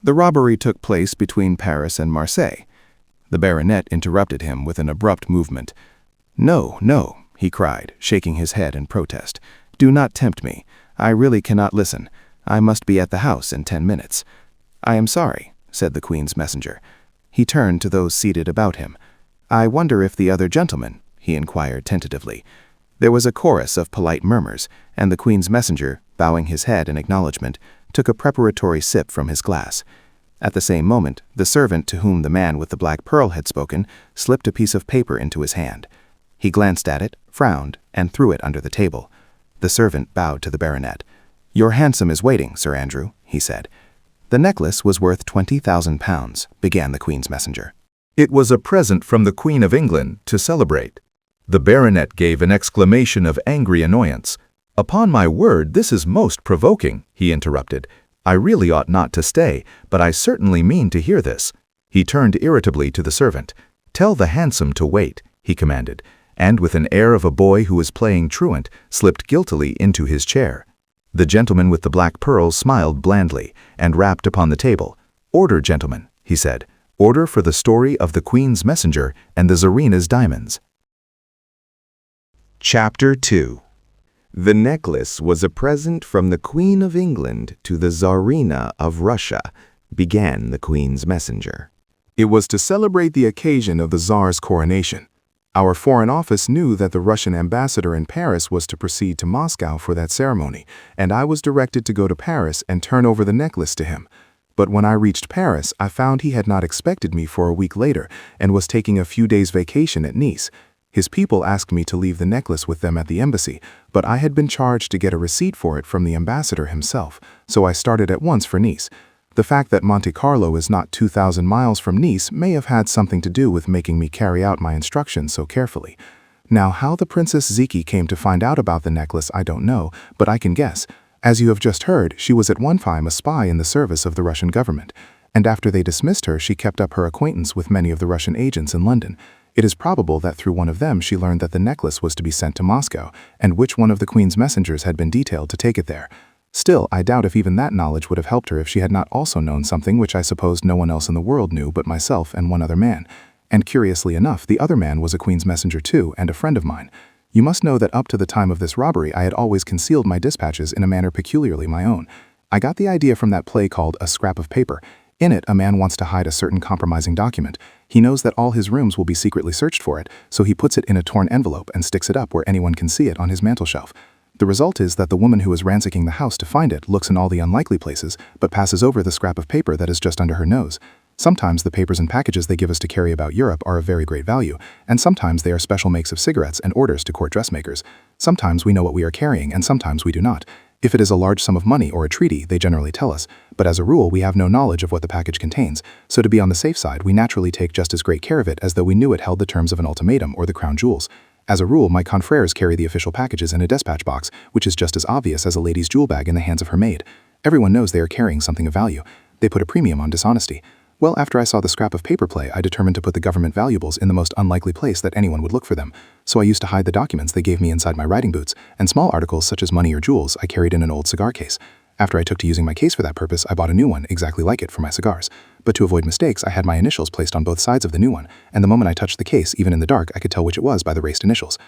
The robbery took place between Paris and Marseille. The baronet interrupted him with an abrupt movement. "No, no," he cried, shaking his head in protest. "Do not tempt me. I really cannot listen. I must be at the house in 10 minutes. "I am sorry," said the Queen's messenger. He turned to those seated about him. "I wonder if the other gentleman," he inquired tentatively. There was a chorus of polite murmurs, and the Queen's messenger, bowing his head in acknowledgement, took a preparatory sip from his glass. At the same moment, the servant to whom the man with the black pearl had spoken slipped a piece of paper into his hand. He glanced at it, frowned, and threw it under the table. The servant bowed to the baronet. "Your hansom is waiting, Sir Andrew," he said. "The necklace was worth £20,000, began the Queen's messenger. It was a present from the Queen of England to celebrate." The baronet gave an exclamation of angry annoyance. "Upon my word, this is most provoking," he interrupted. "I really ought not to stay, but I certainly mean to hear this." He turned irritably to the servant. "Tell the hansom to wait," he commanded, and with an air of a boy who is playing truant, slipped guiltily into his chair. The gentleman with the black pearls smiled blandly and rapped upon the table. "Order, gentlemen," he said. "Order for the story of the Queen's messenger and the Tsarina's diamonds." Chapter 2. The necklace was a present from the Queen of England to the Tsarina of Russia, began the Queen's messenger. "It was to celebrate the occasion of the Tsar's coronation. Our Foreign Office knew that the Russian ambassador in Paris was to proceed to Moscow for that ceremony, and I was directed to go to Paris and turn over the necklace to him. But when I reached Paris, I found he had not expected me for a week later and was taking a few days' vacation at Nice. His people asked me to leave the necklace with them at the embassy, but I had been charged to get a receipt for it from the ambassador himself, so I started at once for Nice. The fact that Monte Carlo is not 2,000 miles from Nice may have had something to do with making me carry out my instructions so carefully. Now, how the Princess Zichy came to find out about the necklace I don't know, but I can guess. As you have just heard, she was at one time a spy in the service of the Russian government, and after they dismissed her, she kept up her acquaintance with many of the Russian agents in London. It is probable that through one of them she learned that the necklace was to be sent to Moscow, and which one of the Queen's messengers had been detailed to take it there. Still, I doubt if even that knowledge would have helped her if she had not also known something which I supposed no one else in the world knew but myself and one other man. And curiously enough, the other man was a Queen's messenger too, and a friend of mine. You must know that up to the time of this robbery I had always concealed my dispatches in a manner peculiarly my own. I got the idea from that play called A Scrap of Paper. In it, a man wants to hide a certain compromising document. He knows that all his rooms will be secretly searched for it, so he puts it in a torn envelope and sticks it up where anyone can see it on his mantelshelf. The result is that the woman who is ransacking the house to find it looks in all the unlikely places, but passes over the scrap of paper that is just under her nose. Sometimes the papers and packages they give us to carry about Europe are of very great value, and sometimes they are special makes of cigarettes and orders to court dressmakers. Sometimes we know what we are carrying, and sometimes we do not. If it is a large sum of money or a treaty, they generally tell us, but as a rule we have no knowledge of what the package contains, so to be on the safe side we naturally take just as great care of it as though we knew it held the terms of an ultimatum or the crown jewels. As a rule, my confrères carry the official packages in a dispatch box, which is just as obvious as a lady's jewel bag in the hands of her maid. Everyone knows they are carrying something of value. They put a premium on dishonesty. Well, after I saw the scrap of paper play, I determined to put the government valuables in the most unlikely place that anyone would look for them. So I used to hide the documents they gave me inside my riding boots, and small articles such as money or jewels I carried in an old cigar case. After I took to using my case for that purpose, I bought a new one exactly like it for my cigars. But to avoid mistakes, I had my initials placed on both sides of the new one, and the moment I touched the case, even in the dark, I could tell which it was by the raced initials.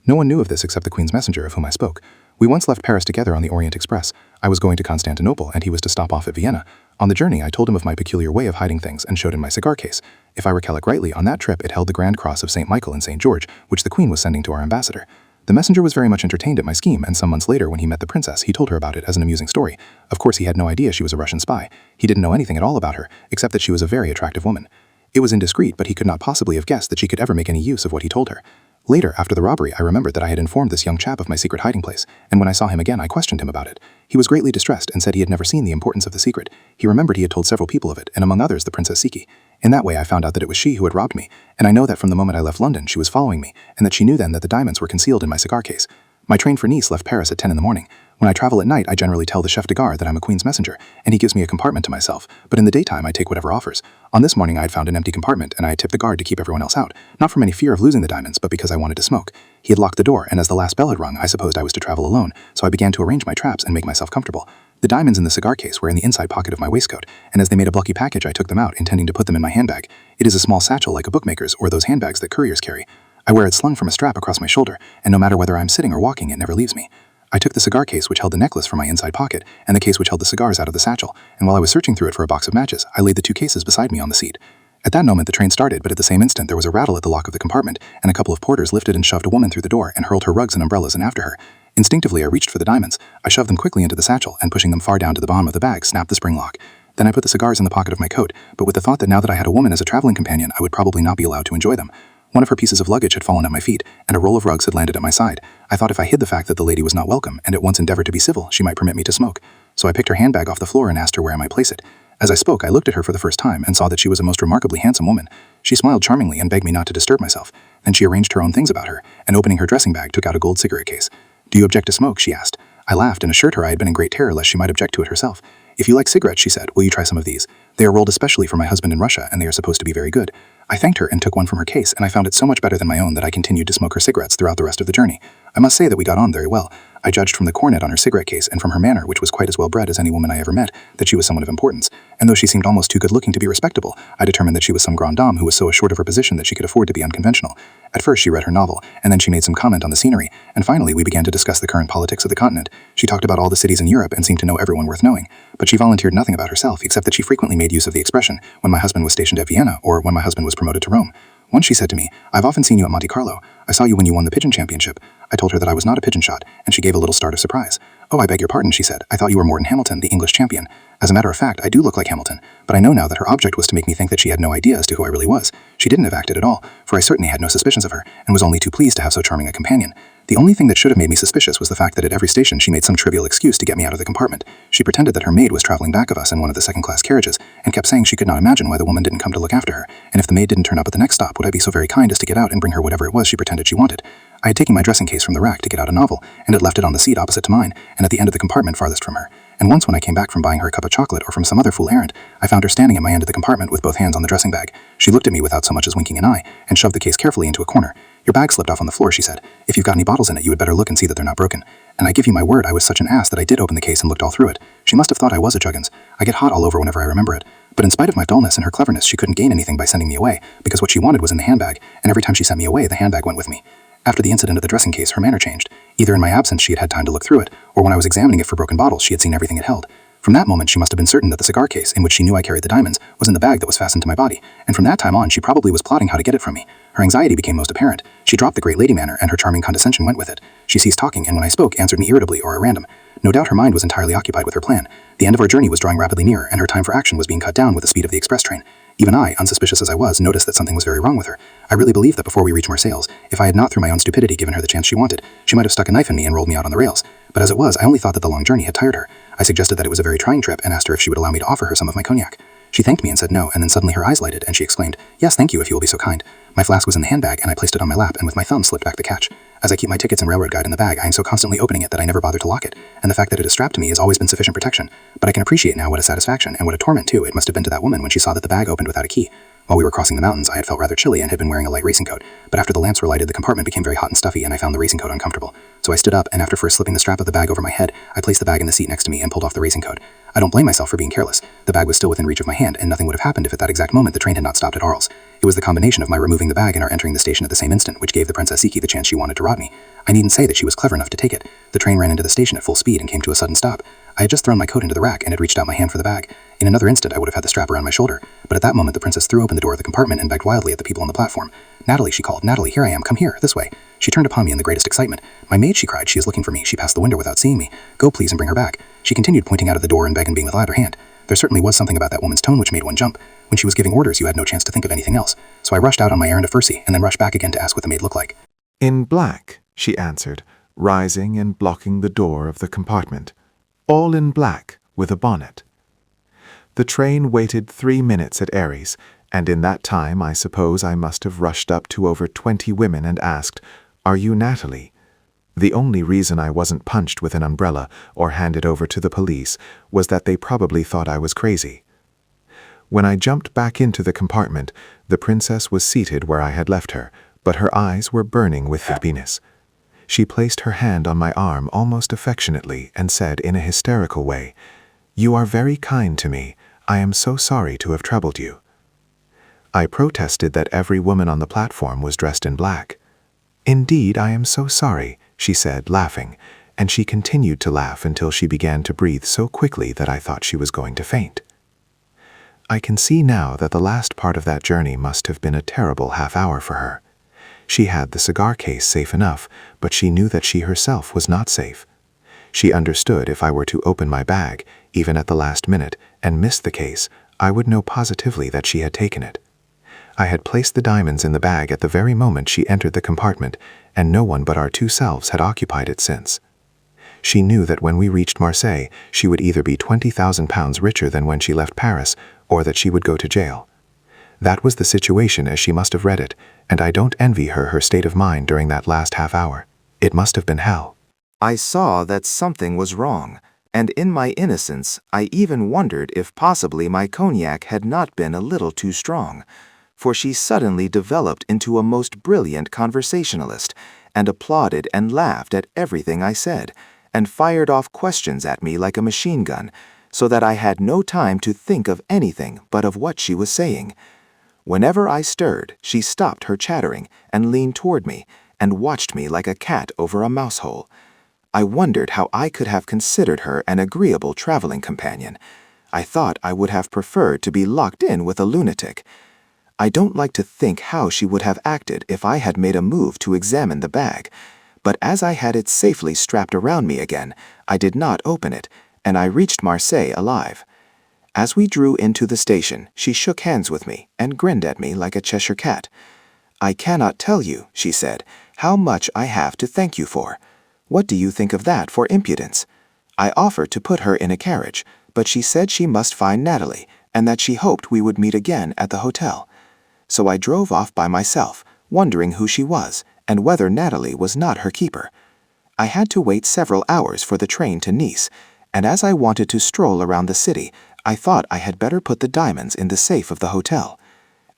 No one knew of this except the Queen's messenger of whom I spoke. We once left Paris together on the Orient Express. I was going to Constantinople, and he was to stop off at Vienna. On the journey, I told him of my peculiar way of hiding things and showed him my cigar case. If I recollect rightly, on that trip it held the Grand Cross of St. Michael and St. George, which the Queen was sending to our ambassador. The messenger was very much entertained at my scheme, and some months later, when he met the princess, he told her about it as an amusing story. Of course, he had no idea she was a Russian spy. He didn't know anything at all about her, except that she was a very attractive woman. It was indiscreet, but he could not possibly have guessed that she could ever make any use of what he told her. Later, after the robbery, I remembered that I had informed this young chap of my secret hiding place, and when I saw him again, I questioned him about it. He was greatly distressed and said he had never seen the importance of the secret. He remembered he had told several people of it, and among others the Princess Siki. In that way, I found out that it was she who had robbed me, and I know that from the moment I left London, she was following me, and that she knew then that the diamonds were concealed in my cigar case. My train for Nice left Paris at 10 in the morning. When I travel at night, I generally tell the chef de gare that I'm a Queen's messenger, and he gives me a compartment to myself, but in the daytime I take whatever offers. On this morning I had found an empty compartment, and I had tipped the guard to keep everyone else out, not from any fear of losing the diamonds, but because I wanted to smoke. He had locked the door, and as the last bell had rung, I supposed I was to travel alone, so I began to arrange my traps and make myself comfortable. The diamonds in the cigar case were in the inside pocket of my waistcoat, and as they made a bulky package I took them out, intending to put them in my handbag. It is a small satchel like a bookmaker's or those handbags that couriers carry. I wear it slung from a strap across my shoulder, and no matter whether I'm sitting or walking, it never leaves me. I took the cigar case which held the necklace from my inside pocket, and the case which held the cigars out of the satchel, and while I was searching through it for a box of matches, I laid the two cases beside me on the seat. At that moment the train started, but at the same instant there was a rattle at the lock of the compartment, and a couple of porters lifted and shoved a woman through the door and hurled her rugs and umbrellas in after her. Instinctively I reached for the diamonds. I shoved them quickly into the satchel, and pushing them far down to the bottom of the bag, snapped the spring lock. Then I put the cigars in the pocket of my coat, but with the thought that now that I had a woman as a traveling companion, I would probably not be allowed to enjoy them. One of her pieces of luggage had fallen at my feet, and a roll of rugs had landed at my side. I thought if I hid the fact that the lady was not welcome, and at once endeavored to be civil, she might permit me to smoke. So I picked her handbag off the floor and asked her where I might place it. As I spoke, I looked at her for the first time and saw that she was a most remarkably handsome woman. She smiled charmingly and begged me not to disturb myself. Then she arranged her own things about her, and opening her dressing bag, took out a gold cigarette case. "Do you object to smoke?" she asked. I laughed and assured her I had been in great terror lest she might object to it herself. "If you like cigarettes," she said, "will you try some of these? They are rolled especially for my husband in Russia, and they are supposed to be very good." I thanked her and took one from her case, and I found it so much better than my own that I continued to smoke her cigarettes throughout the rest of the journey. I must say that we got on very well. I judged from the coronet on her cigarette case and from her manner, which was quite as well bred as any woman I ever met, that she was someone of importance. And though she seemed almost too good-looking to be respectable, I determined that she was some grande dame who was so assured of her position that she could afford to be unconventional. At first she read her novel, and then she made some comment on the scenery, and finally we began to discuss the current politics of the continent. She talked about all the cities in Europe and seemed to know everyone worth knowing, but she volunteered nothing about herself, except that she frequently made use of the expression, "when my husband was stationed at Vienna," or "when my husband was promoted to Rome." Once she said to me, "I've often seen you at Monte Carlo. I saw you when you won the pigeon championship." I told her that I was not a pigeon shot, and she gave a little start of surprise. "Oh, I beg your pardon," she said. "I thought you were Morton Hamilton, the English champion." As a matter of fact, I do look like Hamilton, but I know now that her object was to make me think that she had no idea as to who I really was. She didn't have acted at all, for I certainly had no suspicions of her, and was only too pleased to have so charming a companion. The only thing that should have made me suspicious was the fact that at every station she made some trivial excuse to get me out of the compartment. She pretended that her maid was traveling back of us in one of the second-class carriages, and kept saying she could not imagine why the woman didn't come to look after her, and if the maid didn't turn up at the next stop, would I be so very kind as to get out and bring her whatever it was she pretended she wanted. I had taken my dressing case from the rack to get out a novel, and had left it on the seat opposite to mine, and at the end of the compartment farthest from her. And once when I came back from buying her a cup of chocolate or from some other fool errand, I found her standing at my end of the compartment with both hands on the dressing bag. She looked at me without so much as winking an eye, and shoved the case carefully into a corner. "Your bag slipped off on the floor," she said. "If you've got any bottles in it, you had better look and see that they're not broken." And I give you my word I was such an ass that I did open the case and looked all through it. She must have thought I was a juggins. I get hot all over whenever I remember it. But in spite of my dullness and her cleverness, she couldn't gain anything by sending me away, because what she wanted was in the handbag, and every time she sent me away, the handbag went with me. After the incident of the dressing case, her manner changed. Either in my absence she had had time to look through it, or when I was examining it for broken bottles she had seen everything it held. From that moment she must have been certain that the cigar case, in which she knew I carried the diamonds, was in the bag that was fastened to my body, and from that time on she probably was plotting how to get it from me. Her anxiety became most apparent. She dropped the great lady manner, and her charming condescension went with it. She ceased talking, and when I spoke, answered me irritably or at random. No doubt her mind was entirely occupied with her plan. The end of our journey was drawing rapidly near, and her time for action was being cut down with the speed of the express train. Even I, unsuspicious as I was, noticed that something was very wrong with her. I really believed that before we reached Marseilles, if I had not through my own stupidity given her the chance she wanted, she might have stuck a knife in me and rolled me out on the rails. But as it was, I only thought that the long journey had tired her. I suggested that it was a very trying trip and asked her if she would allow me to offer her some of my cognac. She thanked me and said no, and then suddenly her eyes lighted, and she exclaimed, "Yes, thank you, if you will be so kind." My flask was in the handbag, and I placed it on my lap, and with my thumb slipped back the catch. As I keep my tickets and railroad guide in the bag, I am so constantly opening it that I never bother to lock it, and the fact that it is strapped to me has always been sufficient protection. But I can appreciate now what a satisfaction, and what a torment too, it must have been to that woman when she saw that the bag opened without a key. While we were crossing the mountains, I had felt rather chilly and had been wearing a light racing coat, but after the lamps were lighted, the compartment became very hot and stuffy, and I found the racing coat uncomfortable. So I stood up, and after first slipping the strap of the bag over my head, I placed the bag in the seat next to me and pulled off the racing coat. I don't blame myself for being careless. The bag was still within reach of my hand, and nothing would have happened if at that exact moment the train had not stopped at Arles. It was the combination of my removing the bag and our entering the station at the same instant which gave the Princess Siki the chance she wanted to rob me. I needn't say that she was clever enough to take it. The train ran into the station at full speed and came to a sudden stop. I had just thrown my coat into the rack and had reached out my hand for the bag. In another instant I would have had the strap around my shoulder, but at that moment the princess threw open the door of the compartment and begged wildly at the people on the platform. "Natalie," she called, "Natalie, here I am, come here, this way." She turned upon me in the greatest excitement. "My maid," she cried, "she is looking for me. She passed the window without seeing me. Go please and bring her back." She continued pointing out of the door and begging me with either hand. There certainly was something about that woman's tone which made one jump. When she was giving orders you had no chance to think of anything else. So I rushed out on my errand of Fursy and then rushed back again to ask what the maid looked like. "In black," she answered, rising and blocking the door of the compartment. "All in black, with a bonnet." The train waited 3 minutes at Aries, and in that time I suppose I must have rushed up to over 20 women and asked, "Are you Natalie?" The only reason I wasn't punched with an umbrella or handed over to the police was that they probably thought I was crazy. When I jumped back into the compartment, the princess was seated where I had left her, but her eyes were burning with happiness. She placed her hand on my arm almost affectionately and said in a hysterical way, "You are very kind to me. I am so sorry to have troubled you." I protested that every woman on the platform was dressed in black. "Indeed, I am so sorry," she said, laughing, and she continued to laugh until she began to breathe so quickly that I thought she was going to faint. I can see now that the last part of that journey must have been a terrible half-hour for her. She had the cigar case safe enough, but she knew that she herself was not safe. She understood if I were to open my bag, even at the last minute, and miss the case, I would know positively that she had taken it. I had placed the diamonds in the bag at the very moment she entered the compartment, and no one but our two selves had occupied it since. She knew that when we reached Marseille, she would either be £20,000 richer than when she left Paris, or that she would go to jail. That was the situation as she must have read it, and I don't envy her state of mind during that last half hour. It must have been hell. I saw that something was wrong, and in my innocence I even wondered if possibly my cognac had not been a little too strong, for she suddenly developed into a most brilliant conversationalist, and applauded and laughed at everything I said, and fired off questions at me like a machine gun, so that I had no time to think of anything but of what she was saying. Whenever I stirred, she stopped her chattering and leaned toward me, and watched me like a cat over a mouse hole. I wondered how I could have considered her an agreeable traveling companion. I thought I would have preferred to be locked in with a lunatic. I don't like to think how she would have acted if I had made a move to examine the bag, but as I had it safely strapped around me again, I did not open it, and I reached Marseille alive. As we drew into the station, she shook hands with me and grinned at me like a Cheshire cat. "I cannot tell you," she said, "how much I have to thank you for. What do you think of that for impudence?" I offered to put her in a carriage, but she said she must find Natalie, and that she hoped we would meet again at the hotel. So I drove off by myself, wondering who she was, and whether Natalie was not her keeper. I had to wait several hours for the train to Nice, and as I wanted to stroll around the city, I thought I had better put the diamonds in the safe of the hotel.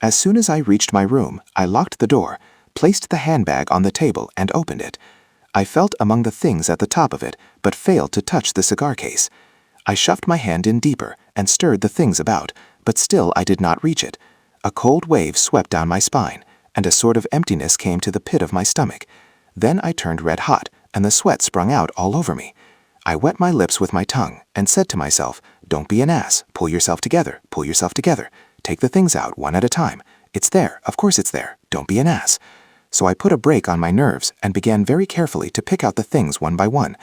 As soon as I reached my room, I locked the door, placed the handbag on the table, and opened it. I felt among the things at the top of it, but failed to touch the cigar case. I shoved my hand in deeper and stirred the things about, but still I did not reach it. A cold wave swept down my spine, and a sort of emptiness came to the pit of my stomach. Then I turned red hot, and the sweat sprung out all over me. I wet my lips with my tongue and said to myself, "Don't be an ass. Pull yourself together. Pull yourself together. Take the things out one at a time. It's there. Of course it's there. Don't be an ass." So I put a brake on my nerves and began very carefully to pick out the things one by one.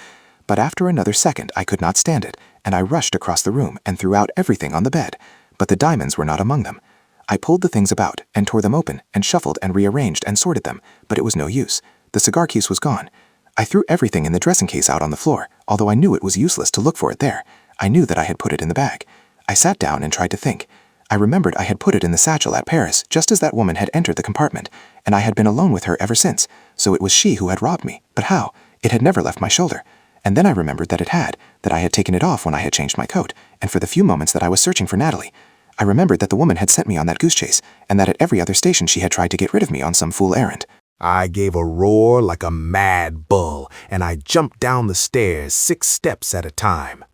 But after another second I could not stand it, and I rushed across the room and threw out everything on the bed. But the diamonds were not among them. I pulled the things about and tore them open and shuffled and rearranged and sorted them, but it was no use. The cigar case was gone. I threw everything in the dressing case out on the floor, although I knew it was useless to look for it there. I knew that I had put it in the bag. I sat down and tried to think. I remembered I had put it in the satchel at Paris just as that woman had entered the compartment, and I had been alone with her ever since, so it was she who had robbed me. But how? It had never left my shoulder. And then I remembered that I had taken it off when I had changed my coat, and for the few moments that I was searching for Natalie. I remembered that the woman had sent me on that goose chase, and that at every other station she had tried to get rid of me on some fool errand. I gave a roar like a mad bull, and I jumped down the stairs 6 steps at a time.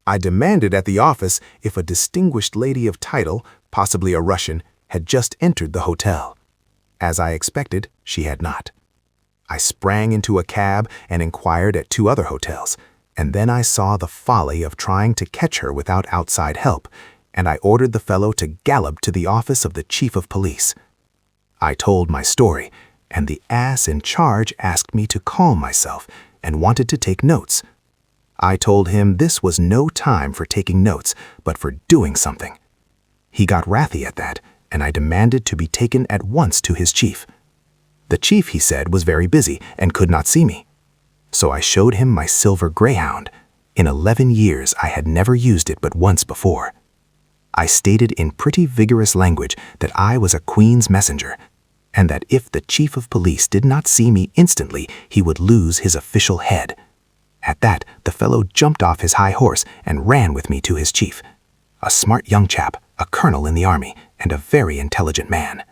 I demanded at the office if a distinguished lady of title, possibly a Russian, had just entered the hotel. As I expected, she had not. I sprang into a cab and inquired at 2 other hotels, and then I saw the folly of trying to catch her without outside help, and I ordered the fellow to gallop to the office of the chief of police. I told my story, and the ass in charge asked me to calm myself and wanted to take notes. I told him this was no time for taking notes, but for doing something. He got wrathy at that, and I demanded to be taken at once to his chief. The chief, he said, was very busy and could not see me. So I showed him my silver greyhound. In 11 years, I had never used it but once before. I stated in pretty vigorous language that I was a queen's messenger, and that if the chief of police did not see me instantly, he would lose his official head. At that, the fellow jumped off his high horse and ran with me to his chief, a smart young chap, a colonel in the army, and a very intelligent man.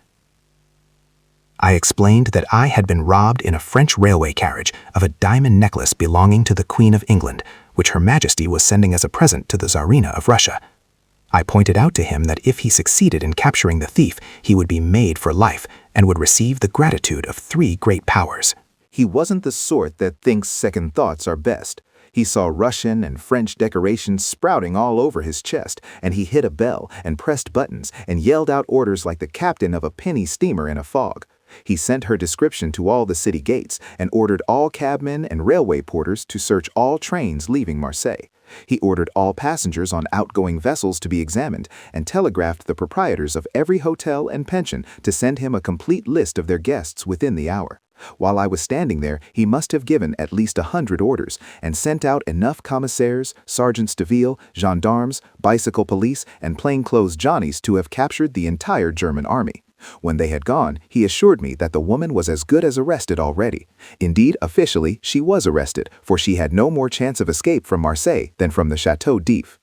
I explained that I had been robbed in a French railway carriage of a diamond necklace belonging to the Queen of England, which Her Majesty was sending as a present to the Tsarina of Russia. I pointed out to him that if he succeeded in capturing the thief, he would be made for life and would receive the gratitude of 3 great powers. He wasn't the sort that thinks second thoughts are best. He saw Russian and French decorations sprouting all over his chest, and he hit a bell and pressed buttons and yelled out orders like the captain of a penny steamer in a fog. He sent her description to all the city gates and ordered all cabmen and railway porters to search all trains leaving Marseille. He ordered all passengers on outgoing vessels to be examined and telegraphed the proprietors of every hotel and pension to send him a complete list of their guests within the hour. While I was standing there, he must have given at least 100 orders and sent out enough commissaires, sergeants de ville, gendarmes, bicycle police, and plainclothes Johnnies to have captured the entire German army. When they had gone, he assured me that the woman was as good as arrested already. Indeed, officially, she was arrested, for she had no more chance of escape from Marseille than from the Chateau d'If.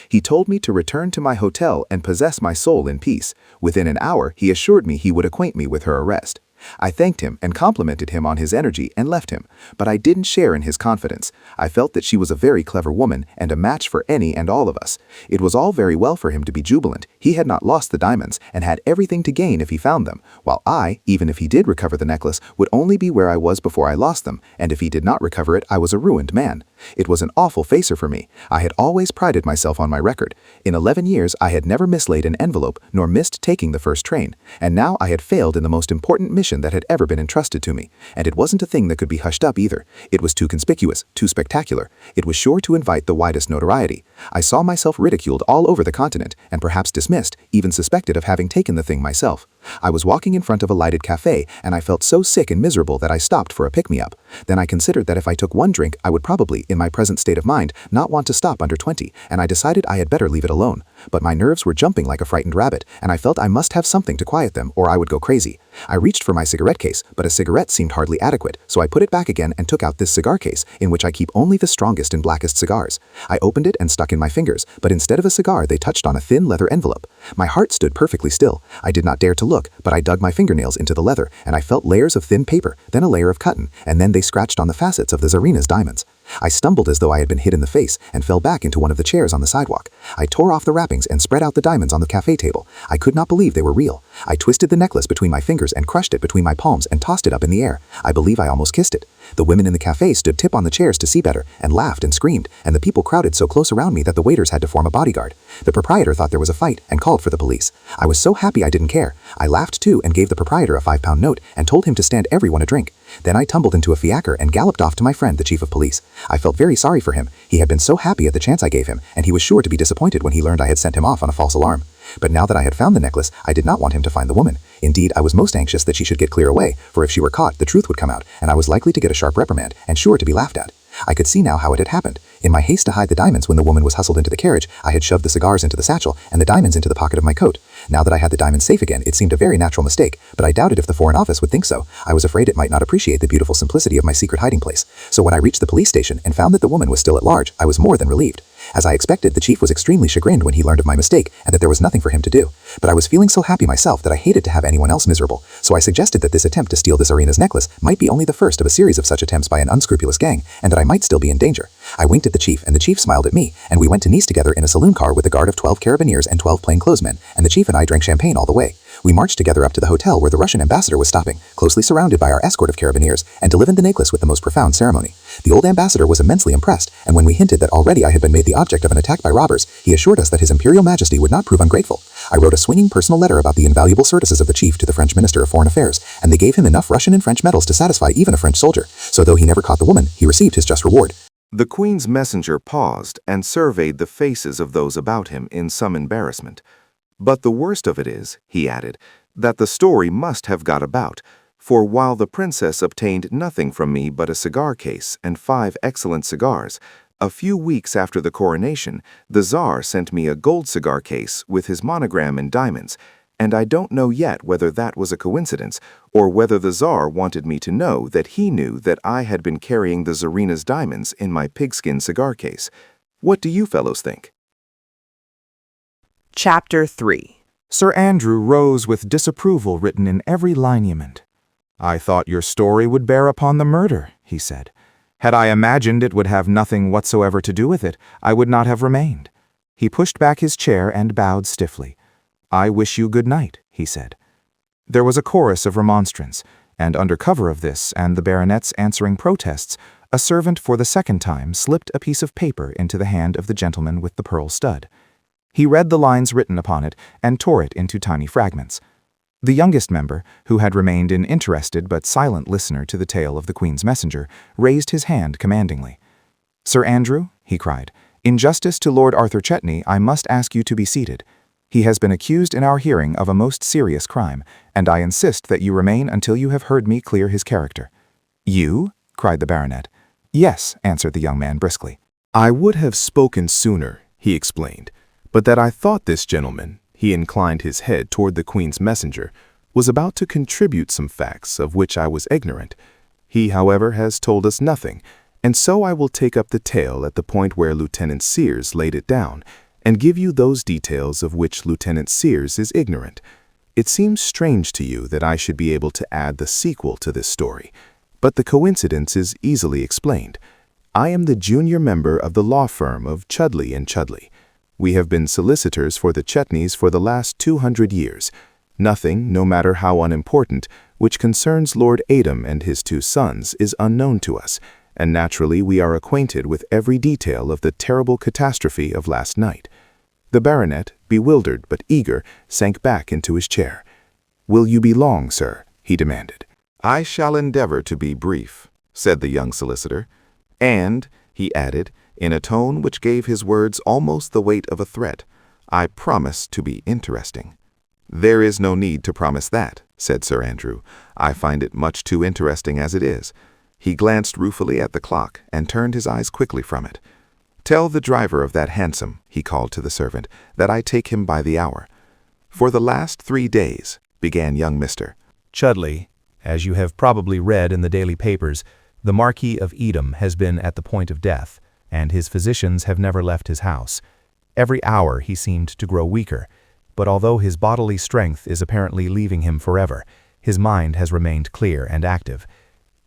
He told me to return to my hotel and possess my soul in peace. Within an hour, he assured me he would acquaint me with her arrest. I thanked him and complimented him on his energy and left him, but I didn't share in his confidence. I felt that she was a very clever woman and a match for any and all of us. It was all very well for him to be jubilant. He had not lost the diamonds and had everything to gain if he found them, while I, even if he did recover the necklace, would only be where I was before I lost them, and if he did not recover it, I was a ruined man. It was an awful facer for me. I had always prided myself on my record. In 11 years, I had never mislaid an envelope nor missed taking the first train, and now I had failed in the most important mission that had ever been entrusted to me. And it wasn't a thing that could be hushed up either. It was too conspicuous, too spectacular. It was sure to invite the widest notoriety. I saw myself ridiculed all over the continent, and perhaps dismissed, even suspected of having taken the thing myself. I was walking in front of a lighted cafe, and I felt so sick and miserable that I stopped for a pick-me-up. Then I considered that if I took one drink, I would probably, in my present state of mind, not want to stop under 20, and I decided I had better leave it alone. But my nerves were jumping like a frightened rabbit, and I felt I must have something to quiet them, or I would go crazy. I reached for my cigarette case, but a cigarette seemed hardly adequate, so I put it back again and took out this cigar case, in which I keep only the strongest and blackest cigars. I opened it and stuck in my fingers, but instead of a cigar, they touched on a thin leather envelope. My heart stood perfectly still. I did not dare to look, but I dug my fingernails into the leather, and I felt layers of thin paper, then a layer of cotton, and then they scratched on the facets of the Tsarina's diamonds. I stumbled as though I had been hit in the face and fell back into one of the chairs on the sidewalk. I tore off the wrappings and spread out the diamonds on the cafe table. I could not believe they were real. I twisted the necklace between my fingers and crushed it between my palms and tossed it up in the air. I believe I almost kissed it. The women in the cafe stood tip on the chairs to see better and laughed and screamed, and the people crowded so close around me that the waiters had to form a bodyguard. The proprietor thought there was a fight and called for the police. I was so happy I didn't care. I laughed too and gave the proprietor a £5 note and told him to stand everyone a drink. Then I tumbled into a fiacre and galloped off to my friend, the chief of police. I felt very sorry for him. He had been so happy at the chance I gave him, and he was sure to be disappointed when he learned I had sent him off on a false alarm. But now that I had found the necklace, I did not want him to find the woman. Indeed, I was most anxious that she should get clear away, for if she were caught, the truth would come out, and I was likely to get a sharp reprimand, and sure to be laughed at. I could see now how it had happened. In my haste to hide the diamonds when the woman was hustled into the carriage, I had shoved the cigars into the satchel and the diamonds into the pocket of my coat. Now that I had the diamonds safe again, it seemed a very natural mistake, but I doubted if the Foreign Office would think so. I was afraid it might not appreciate the beautiful simplicity of my secret hiding place. So when I reached the police station and found that the woman was still at large, I was more than relieved. As I expected, the chief was extremely chagrined when he learned of my mistake and that there was nothing for him to do. But I was feeling so happy myself that I hated to have anyone else miserable, so I suggested that this attempt to steal this Arena's necklace might be only the first of a series of such attempts by an unscrupulous gang, and that I might still be in danger. I winked at the chief, and the chief smiled at me, and we went to Nice together in a saloon car with a guard of 12 carabineers and 12 plainclothesmen, and the chief and I drank champagne all the way. We marched together up to the hotel where the Russian ambassador was stopping, closely surrounded by our escort of carabineers, and delivered the necklace with the most profound ceremony. The old ambassador was immensely impressed, and when we hinted that already I had been made the object of an attack by robbers, he assured us that His Imperial Majesty would not prove ungrateful. I wrote a swinging personal letter about the invaluable services of the chief to the French Minister of Foreign Affairs, and they gave him enough Russian and French medals to satisfy even a French soldier, so though he never caught the woman, he received his just reward. The Queen's messenger paused and surveyed the faces of those about him in some embarrassment. But the worst of it is, he added, that the story must have got about, for while the princess obtained nothing from me but a cigar case and 5 excellent cigars, a few weeks after the coronation, the Tsar sent me a gold cigar case with his monogram in diamonds, and I don't know yet whether that was a coincidence or whether the Tsar wanted me to know that he knew that I had been carrying the Tsarina's diamonds in my pigskin cigar case. What do you fellows think? Chapter 3. Sir Andrew rose with disapproval written in every lineament. "I thought your story would bear upon the murder," he said. "Had I imagined it would have nothing whatsoever to do with it, I would not have remained." He pushed back his chair and bowed stiffly. "I wish you good night," he said. There was a chorus of remonstrance, and under cover of this and the baronet's answering protests, a servant for the second time slipped a piece of paper into the hand of the gentleman with the pearl stud. He read the lines written upon it and tore it into tiny fragments. The youngest member, who had remained an interested but silent listener to the tale of the Queen's messenger, raised his hand commandingly. "Sir Andrew," he cried, "in justice to Lord Arthur Chetney, I must ask you to be seated. He has been accused in our hearing of a most serious crime, and I insist that you remain until you have heard me clear his character." "You?" cried the baronet. "Yes," answered the young man briskly. I would have spoken sooner, he explained, but that I thought this gentleman, he inclined his head toward the Queen's messenger, was about to contribute some facts of which I was ignorant. He, however, has told us nothing, and so I will take up the tale at the point where Lieutenant Sears laid it down, and give you those details of which Lieutenant Sears is ignorant. It seems strange to you that I should be able to add the sequel to this story, but the coincidence is easily explained. I am the junior member of the law firm of Chudley & Chudley. We have been solicitors for the Chetneys for the last 200 years. Nothing, no matter how unimportant, which concerns Lord Adam and his 2 sons is unknown to us, and naturally we are acquainted with every detail of the terrible catastrophe of last night. The baronet, bewildered but eager, sank back into his chair. "Will you be long, sir?" he demanded. "I shall endeavor to be brief," said the young solicitor, "and," he added, in a tone which gave his words almost the weight of a threat, "I promise to be interesting." "There is no need to promise that," said Sir Andrew. "I find it much too interesting as it is." He glanced ruefully at the clock and turned his eyes quickly from it. "Tell the driver of that hansom," he called to the servant, "that I take him by the hour." "For the last 3 days," began young Mr. Chudley, as you have probably read in the daily papers, the Marquis of Edam has been at the point of death, and his physicians have never left his house. Every hour he seemed to grow weaker, but although his bodily strength is apparently leaving him forever, his mind has remained clear and active.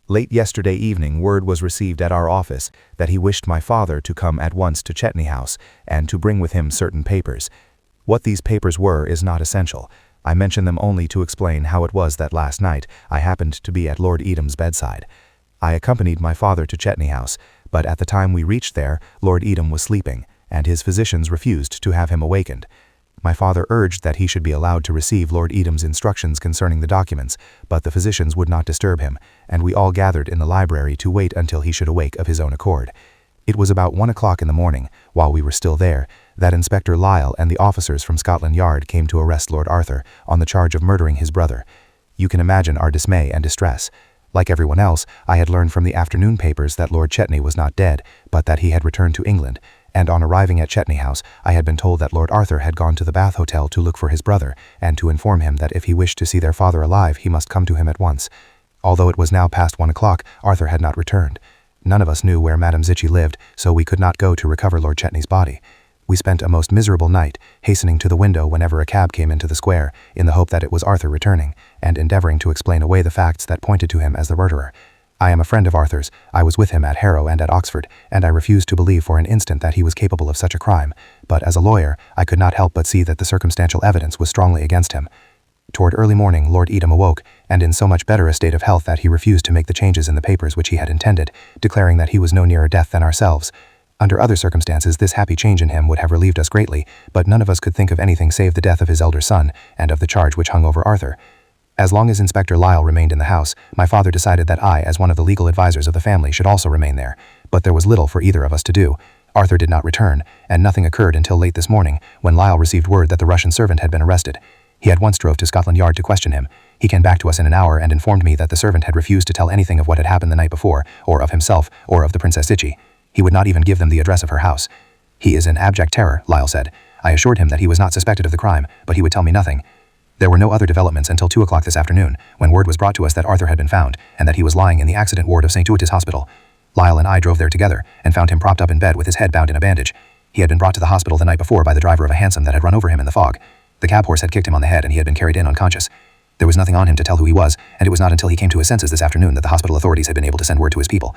Late yesterday evening, word was received at our office that he wished my father to come at once to Chetney House and to bring with him certain papers. What these papers were is not essential. I mention them only to explain how it was that last night I happened to be at Lord Edam's bedside. I accompanied my father to Chetney House, but at the time we reached there, Lord Edam was sleeping, and his physicians refused to have him awakened. My father urged that he should be allowed to receive Lord Edam's instructions concerning the documents, but the physicians would not disturb him, and we all gathered in the library to wait until he should awake of his own accord. It was about 1 o'clock in the morning, while we were still there, that Inspector Lyle and the officers from Scotland Yard came to arrest Lord Arthur on the charge of murdering his brother. You can imagine our dismay and distress. Like everyone else, I had learned from the afternoon papers that Lord Chetney was not dead, but that he had returned to England, and on arriving at Chetney House, I had been told that Lord Arthur had gone to the Bath Hotel to look for his brother, and to inform him that if he wished to see their father alive, he must come to him at once. Although it was now past 1 o'clock, Arthur had not returned. None of us knew where Madame Zichy lived, so we could not go to recover Lord Chetney's body. We spent a most miserable night, hastening to the window whenever a cab came into the square, in the hope that it was Arthur returning, and endeavoring to explain away the facts that pointed to him as the murderer. I am a friend of Arthur's. I was with him at Harrow and at Oxford, and I refused to believe for an instant that he was capable of such a crime, but as a lawyer, I could not help but see that the circumstantial evidence was strongly against him. Toward early morning, Lord Edam awoke, and in so much better a state of health that he refused to make the changes in the papers which he had intended, declaring that he was no nearer death than ourselves. Under other circumstances, this happy change in him would have relieved us greatly, but none of us could think of anything save the death of his elder son, and of the charge which hung over Arthur. As long as Inspector Lyle remained in the house, my father decided that I, as one of the legal advisors of the family, should also remain there, but there was little for either of us to do. Arthur did not return, and nothing occurred until late this morning, when Lyle received word that the Russian servant had been arrested. He at once drove to Scotland Yard to question him. He came back to us in an hour and informed me that the servant had refused to tell anything of what had happened the night before, or of himself, or of the Princess Zichy. He would not even give them the address of her house. He is in abject terror, Lyle said. I assured him that he was not suspected of the crime, but he would tell me nothing. There were no other developments until 2 o'clock this afternoon, when word was brought to us that Arthur had been found, and that he was lying in the accident ward of St. Tuitis Hospital. Lyle and I drove there together, and found him propped up in bed with his head bound in a bandage. He had been brought to the hospital the night before by the driver of a hansom that had run over him in the fog. The cab horse had kicked him on the head, and he had been carried in unconscious. There was nothing on him to tell who he was, and it was not until he came to his senses this afternoon that the hospital authorities had been able to send word to his people.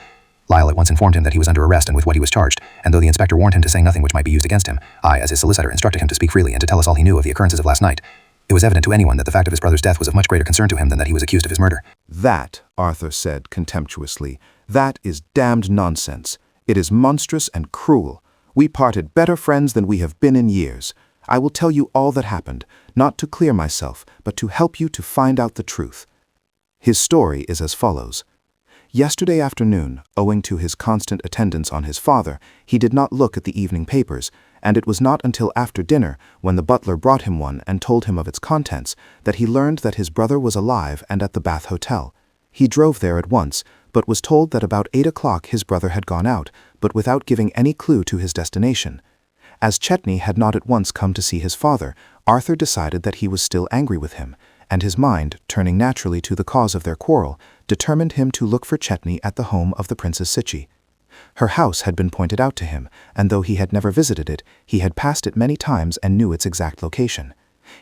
Lyle at once informed him that he was under arrest and with what he was charged, and though the inspector warned him to say nothing which might be used against him, I, as his solicitor, instructed him to speak freely and to tell us all he knew of the occurrences of last night. It was evident to anyone that the fact of his brother's death was of much greater concern to him than that he was accused of his murder. That, Arthur said contemptuously, that is damned nonsense. It is monstrous and cruel. We parted better friends than we have been in years. I will tell you all that happened, not to clear myself, but to help you to find out the truth. His story is as follows. Yesterday afternoon, owing to his constant attendance on his father, he did not look at the evening papers, and it was not until after dinner, when the butler brought him one and told him of its contents, that he learned that his brother was alive and at the Bath Hotel. He drove there at once, but was told that about 8 o'clock his brother had gone out, but without giving any clue to his destination. As Chetney had not at once come to see his father, Arthur decided that he was still angry with him, and his mind, turning naturally to the cause of their quarrel, determined him to look for Chetney at the home of the Princess Zichy. Her house had been pointed out to him, and though he had never visited it, he had passed it many times and knew its exact location.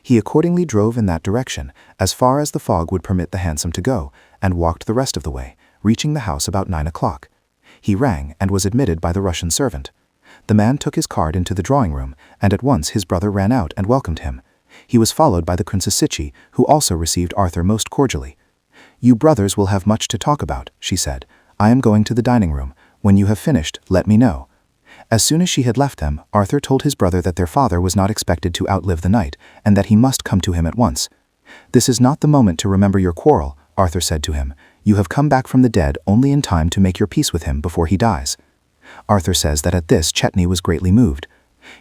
He accordingly drove in that direction, as far as the fog would permit the hansom to go, and walked the rest of the way, reaching the house about 9 o'clock. He rang and was admitted by the Russian servant. The man took his card into the drawing-room, and at once his brother ran out and welcomed him. He was followed by the Princess Zichy, who also received Arthur most cordially. "You brothers will have much to talk about," she said. "I am going to the dining-room. When you have finished, let me know." As soon as she had left them, Arthur told his brother that their father was not expected to outlive the night, and that he must come to him at once. "This is not the moment to remember your quarrel," Arthur said to him. "You have come back from the dead only in time to make your peace with him before he dies." Arthur says that at this Chetney was greatly moved.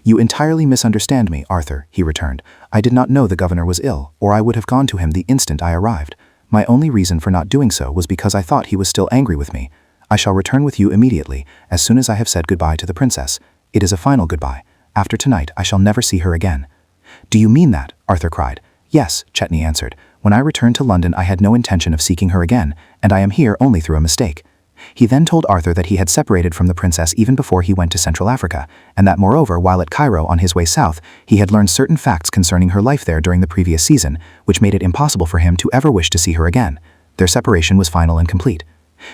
"You entirely misunderstand me, Arthur," he returned. "I did not know the governor was ill, or I would have gone to him the instant I arrived. My only reason for not doing so was because I thought he was still angry with me. I shall return with you immediately, as soon as I have said goodbye to the princess. It is a final goodbye. After tonight, I shall never see her again." "Do you mean that?" Arthur cried. "Yes," Chetney answered. "When I returned to London, I had no intention of seeking her again, and I am here only through a mistake." He then told Arthur that he had separated from the princess even before he went to Central Africa, and that moreover, while at Cairo on his way south, he had learned certain facts concerning her life there during the previous season, which made it impossible for him to ever wish to see her again. Their separation was final and complete.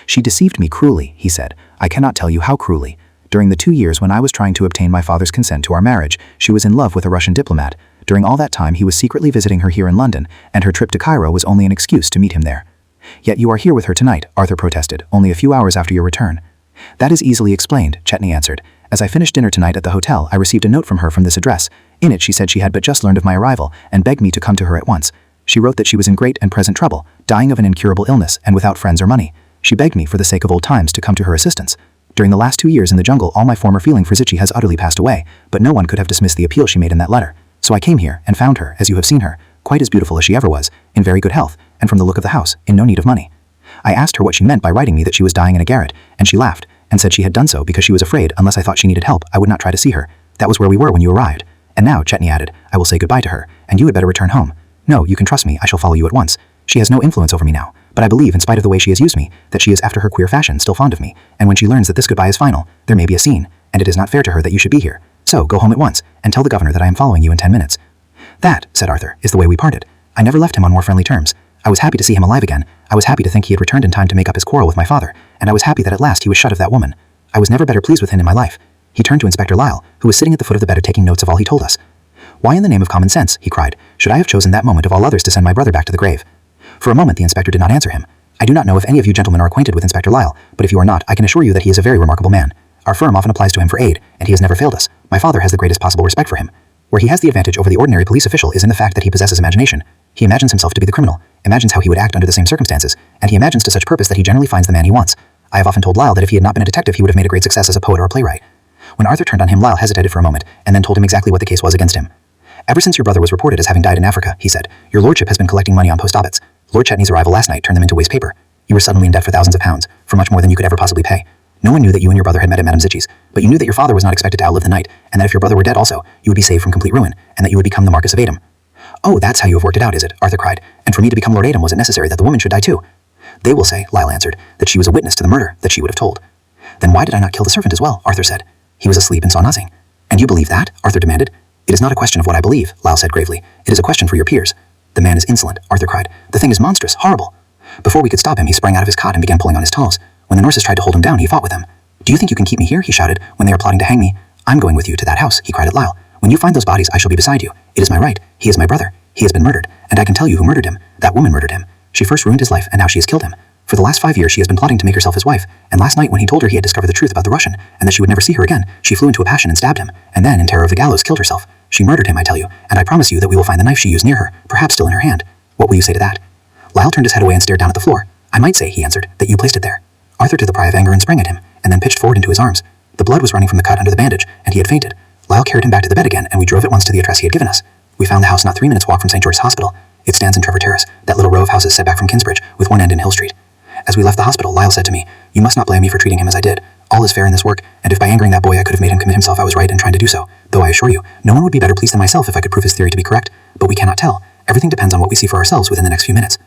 "She deceived me cruelly," he said. "I cannot tell you how cruelly. During the 2 years when I was trying to obtain my father's consent to our marriage, she was in love with a Russian diplomat. During all that time he was secretly visiting her here in London, and her trip to Cairo was only an excuse to meet him there." "Yet you are here with her tonight," Arthur protested, "only a few hours after your return." "That is easily explained," Chetney answered. "As I finished dinner tonight at the hotel, I received a note from her from this address. In it she said she had but just learned of my arrival, and begged me to come to her at once. She wrote that she was in great and present trouble, dying of an incurable illness, and without friends or money. She begged me, for the sake of old times, to come to her assistance. During the last 2 years in the jungle, all my former feeling for Zichy has utterly passed away, but no one could have dismissed the appeal she made in that letter. So I came here, and found her, as you have seen her, quite as beautiful as she ever was, in very good health, and from the look of the house, in no need of money. I asked her what she meant by writing me that she was dying in a garret, and she laughed, and said she had done so because she was afraid, unless I thought she needed help, I would not try to see her. That was where we were when you arrived. And now," Chetney added, "I will say goodbye to her, and you had better return home. No, you can trust me, I shall follow you at once. She has no influence over me now, but I believe, in spite of the way she has used me, that she is, after her queer fashion, still fond of me, and when she learns that this goodbye is final, there may be a scene, and it is not fair to her that you should be here. So go home at once, and tell the governor that I am following you in 10 minutes. "That," said Arthur, "is the way we parted. I never left him on more friendly terms. I was happy to see him alive again. I was happy to think he had returned in time to make up his quarrel with my father, and I was happy that at last he was shut of that woman. I was never better pleased with him in my life." He turned to Inspector Lyle, who was sitting at the foot of the bed taking notes of all he told us. "Why in the name of common sense," he cried, "should I have chosen that moment of all others to send my brother back to the grave?" For a moment the inspector did not answer him. "I do not know if any of you gentlemen are acquainted with Inspector Lyle, but if you are not, I can assure you that he is a very remarkable man. Our firm often applies to him for aid, and he has never failed us. My father has the greatest possible respect for him. Where he has the advantage over the ordinary police official is in the fact that he possesses imagination. He imagines himself to be the criminal, imagines how he would act under the same circumstances, and he imagines to such purpose that he generally finds the man he wants. I have often told Lyle that if he had not been a detective he would have made a great success as a poet or a playwright." When Arthur turned on him, Lyle hesitated for a moment, and then told him exactly what the case was against him. "Ever since your brother was reported as having died in Africa," he said, "your lordship has been collecting money on post-obits. Lord Chetney's arrival last night turned them into waste paper. You were suddenly in debt for thousands of pounds, for much more than you could ever possibly pay. No one knew that you and your brother had met at Madame Zichy's, but you knew that your father was not expected to outlive the night, and that if your brother were dead also, you would be saved from complete ruin, and that you would become the Marquis of Adam." "Oh, that's how you have worked it out, is it?" Arthur cried. "And for me to become Lord Adam, was it necessary that the woman should die too?" "They will say," Lyle answered, "that she was a witness to the murder, that she would have told." "Then why did I not kill the servant as well?" Arthur said. "He was asleep and saw nothing." "And you believe that?" Arthur demanded. "It is not a question of what I believe," Lyle said gravely. "It is a question for your peers." "The man is insolent," Arthur cried. "The thing is monstrous, horrible." Before we could stop him, he sprang out of his cot and began pulling on his towels. When the nurses tried to hold him down, he fought with them. "Do you think you can keep me here?" he shouted, "when they are plotting to hang me? I'm going with you to that house," he cried at Lyle. "When you find those bodies, I shall be beside you. It is my right. He is my brother. He has been murdered, and I can tell you who murdered him. That woman murdered him. She first ruined his life, and now she has killed him. For the last 5 years she has been plotting to make herself his wife, and last night when he told her he had discovered the truth about the Russian, and that she would never see her again, she flew into a passion and stabbed him, and then, in terror of the gallows, killed herself. She murdered him, I tell you, and I promise you that we will find the knife she used near her, perhaps still in her hand. What will you say to that?" Lyle turned his head away and stared down at the floor. "I might say," he answered, "that you placed it there." Arthur took the cry of anger and sprang at him, and then pitched forward into his arms. The blood was running from the cut under the bandage, and he had fainted. Lyle carried him back to the bed again, and we drove at once to the address he had given us. We found the house not 3 minutes' walk from St. George's Hospital. It stands in Trevor Terrace, that little row of houses set back from Kingsbridge, with one end in Hill Street. As we left the hospital, Lyle said to me, "You must not blame me for treating him as I did. All is fair in this work, and if by angering that boy I could have made him commit himself, I was right in trying to do so, though I assure you, no one would be better pleased than myself if I could prove his theory to be correct, but we cannot tell. Everything depends on what we see for ourselves within the next few minutes."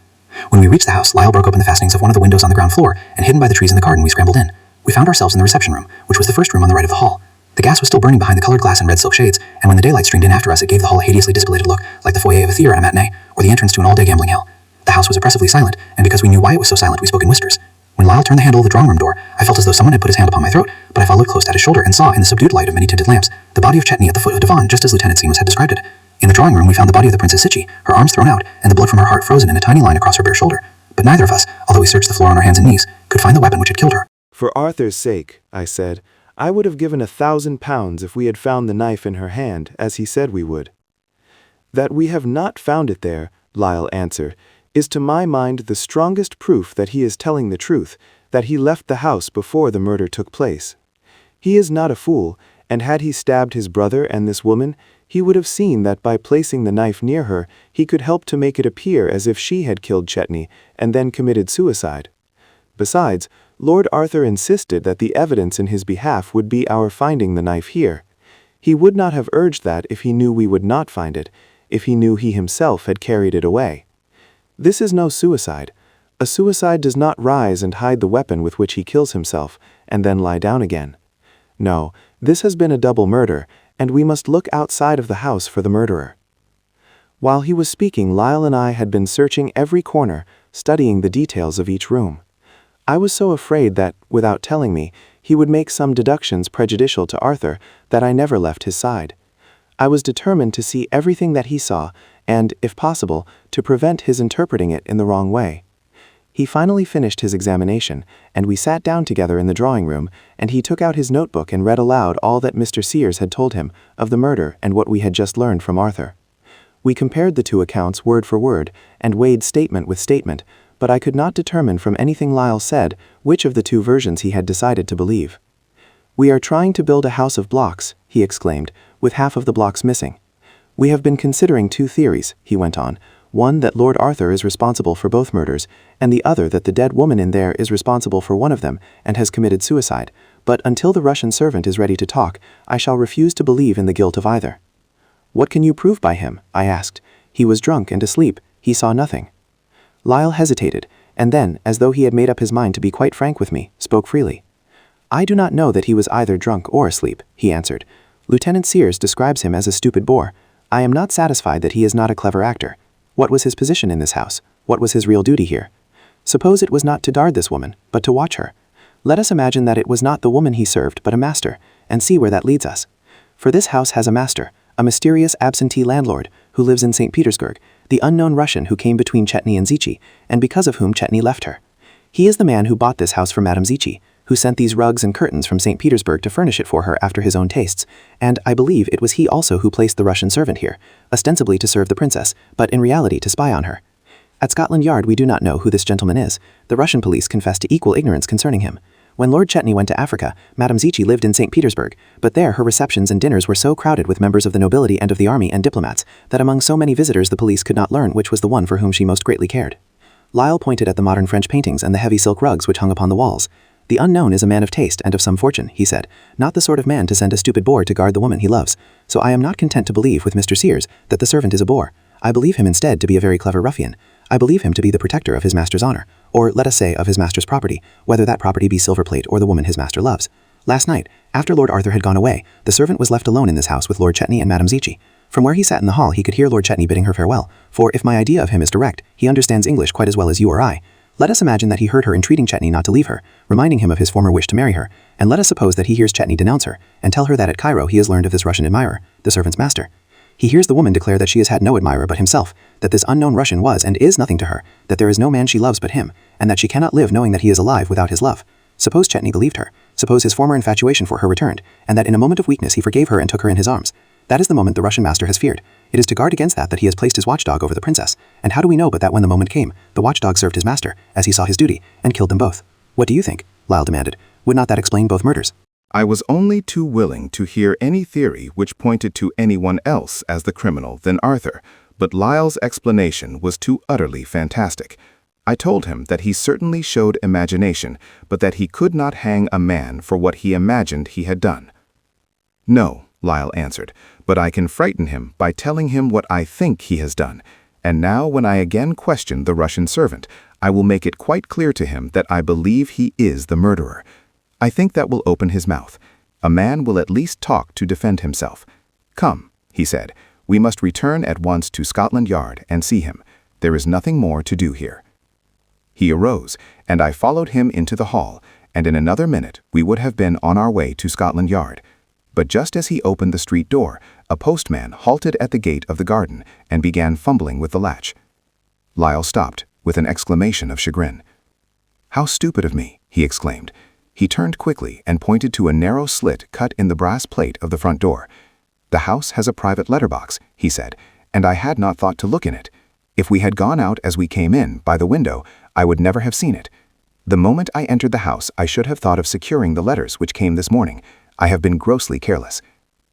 When we reached the house, Lyle broke open the fastenings of one of the windows on the ground floor, and hidden by the trees in the garden, we scrambled in. We found ourselves in the reception room, which was the first room on the right of the hall. The gas was still burning behind the colored glass and red silk shades, and when the daylight streamed in after us, it gave the hall a hideously dissipated look, like the foyer of a theater at a matinee, or the entrance to an all-day gambling hell. The house was oppressively silent, and because we knew why it was so silent, we spoke in whispers. When Lyle turned the handle of the drawing-room door, I felt as though someone had put his hand upon my throat, but I followed close at his shoulder and saw, in the subdued light of many-tinted lamps, the body of Chetney at the foot of the divan, just as Lieutenant Seamus had described it. In the drawing-room, we found the body of the Princess Zichy, her arms thrown out, and the blood from her heart frozen in a tiny line across her bare shoulder. But neither of us, although we searched the floor on our hands and knees, could find the weapon which had killed her. "For Arthur's sake," I said, "I would have given 1,000 pounds if we had found the knife in her hand, as he said we would." "That we have not found it there," Lyle answered, "is to my mind the strongest proof that he is telling the truth, that he left the house before the murder took place. He is not a fool, and had he stabbed his brother and this woman, he would have seen that by placing the knife near her, he could help to make it appear as if she had killed Chetney and then committed suicide. Besides, Lord Arthur insisted that the evidence in his behalf would be our finding the knife here. He would not have urged that if he knew we would not find it, if he knew he himself had carried it away. This is no suicide. A suicide does not rise and hide the weapon with which he kills himself, and then lie down again. No, this has been a double murder, and we must look outside of the house for the murderer." While he was speaking, Lyle and I had been searching every corner, studying the details of each room. I was so afraid that, without telling me, he would make some deductions prejudicial to Arthur that I never left his side. I was determined to see everything that he saw and, if possible, to prevent his interpreting it in the wrong way. He finally finished his examination, and we sat down together in the drawing room, and he took out his notebook and read aloud all that Mr. Sears had told him of the murder and what we had just learned from Arthur. We compared the two accounts word for word and weighed statement with statement, but I could not determine from anything Lyle said which of the two versions he had decided to believe. "We are trying to build a house of blocks," he exclaimed, "with half of the blocks missing. We have been considering two theories," he went on, "one that Lord Arthur is responsible for both murders, and the other that the dead woman in there is responsible for one of them and has committed suicide, but until the Russian servant is ready to talk, I shall refuse to believe in the guilt of either." "What can you prove by him?" I asked. "He was drunk and asleep. He saw nothing." Lyle hesitated, and then, as though he had made up his mind to be quite frank with me, spoke freely. "I do not know that he was either drunk or asleep," he answered. "Lieutenant Sears describes him as a stupid bore. I am not satisfied that he is not a clever actor. What was his position in this house? What was his real duty here? Suppose it was not to guard this woman, but to watch her. Let us imagine that it was not the woman he served, but a master, and see where that leads us. For this house has a master, a mysterious absentee landlord, who lives in St. Petersburg, the unknown Russian who came between Chetney and Zichy, and because of whom Chetney left her. He is the man who bought this house for Madame Zichy, who sent these rugs and curtains from St. Petersburg to furnish it for her after his own tastes, and I believe it was he also who placed the Russian servant here, ostensibly to serve the princess, but in reality to spy on her. At Scotland Yard we do not know who this gentleman is. The Russian police confess to equal ignorance concerning him. When Lord Chetney went to Africa, Madame Zichy lived in St. Petersburg, but there her receptions and dinners were so crowded with members of the nobility and of the army and diplomats that among so many visitors the police could not learn which was the one for whom she most greatly cared." Lyle pointed at the modern French paintings and the heavy silk rugs which hung upon the walls. "The unknown is a man of taste and of some fortune," he said, "not the sort of man to send a stupid boor to guard the woman he loves. So I am not content to believe with Mr. Sears that the servant is a boor. I believe him instead to be a very clever ruffian. I believe him to be the protector of his master's honor, or let us say of his master's property, whether that property be silver plate or the woman his master loves. Last night, after Lord Arthur had gone away, the servant was left alone in this house with Lord Chetney and Madame Zichy. From where he sat in the hall he could hear Lord Chetney bidding her farewell, for if my idea of him is direct, he understands English quite as well as you or I. Let us imagine that he heard her entreating Chetney not to leave her, reminding him of his former wish to marry her, and let us suppose that he hears Chetney denounce her, and tell her that at Cairo he has learned of this Russian admirer, the servant's master. He hears the woman declare that she has had no admirer but himself, that this unknown Russian was and is nothing to her, that there is no man she loves but him, and that she cannot live knowing that he is alive without his love. Suppose Chetney believed her, suppose his former infatuation for her returned, and that in a moment of weakness he forgave her and took her in his arms. That is the moment the Russian master has feared. It is to guard against that he has placed his watchdog over the princess, and how do we know but that when the moment came, the watchdog served his master, as he saw his duty, and killed them both? What do you think?" Lyle demanded. "Would not that explain both murders?" I was only too willing to hear any theory which pointed to anyone else as the criminal than Arthur, but Lyle's explanation was too utterly fantastic. I told him that he certainly showed imagination, but that he could not hang a man for what he imagined he had done. "No," Lyle answered, "but I can frighten him by telling him what I think he has done. And now when I again question the Russian servant, I will make it quite clear to him that I believe he is the murderer. I think that will open his mouth. A man will at least talk to defend himself. Come," he said, "we must return at once to Scotland Yard and see him. There is nothing more to do here." He arose, and I followed him into the hall, and in another minute we would have been on our way to Scotland Yard. But just as he opened the street door, a postman halted at the gate of the garden and began fumbling with the latch. Lyle stopped, with an exclamation of chagrin. "How stupid of me," he exclaimed. He turned quickly and pointed to a narrow slit cut in the brass plate of the front door. "The house has a private letterbox," he said, "and I had not thought to look in it. If we had gone out as we came in, by the window, I would never have seen it. The moment I entered the house, I should have thought of securing the letters which came this morning. I have been grossly careless."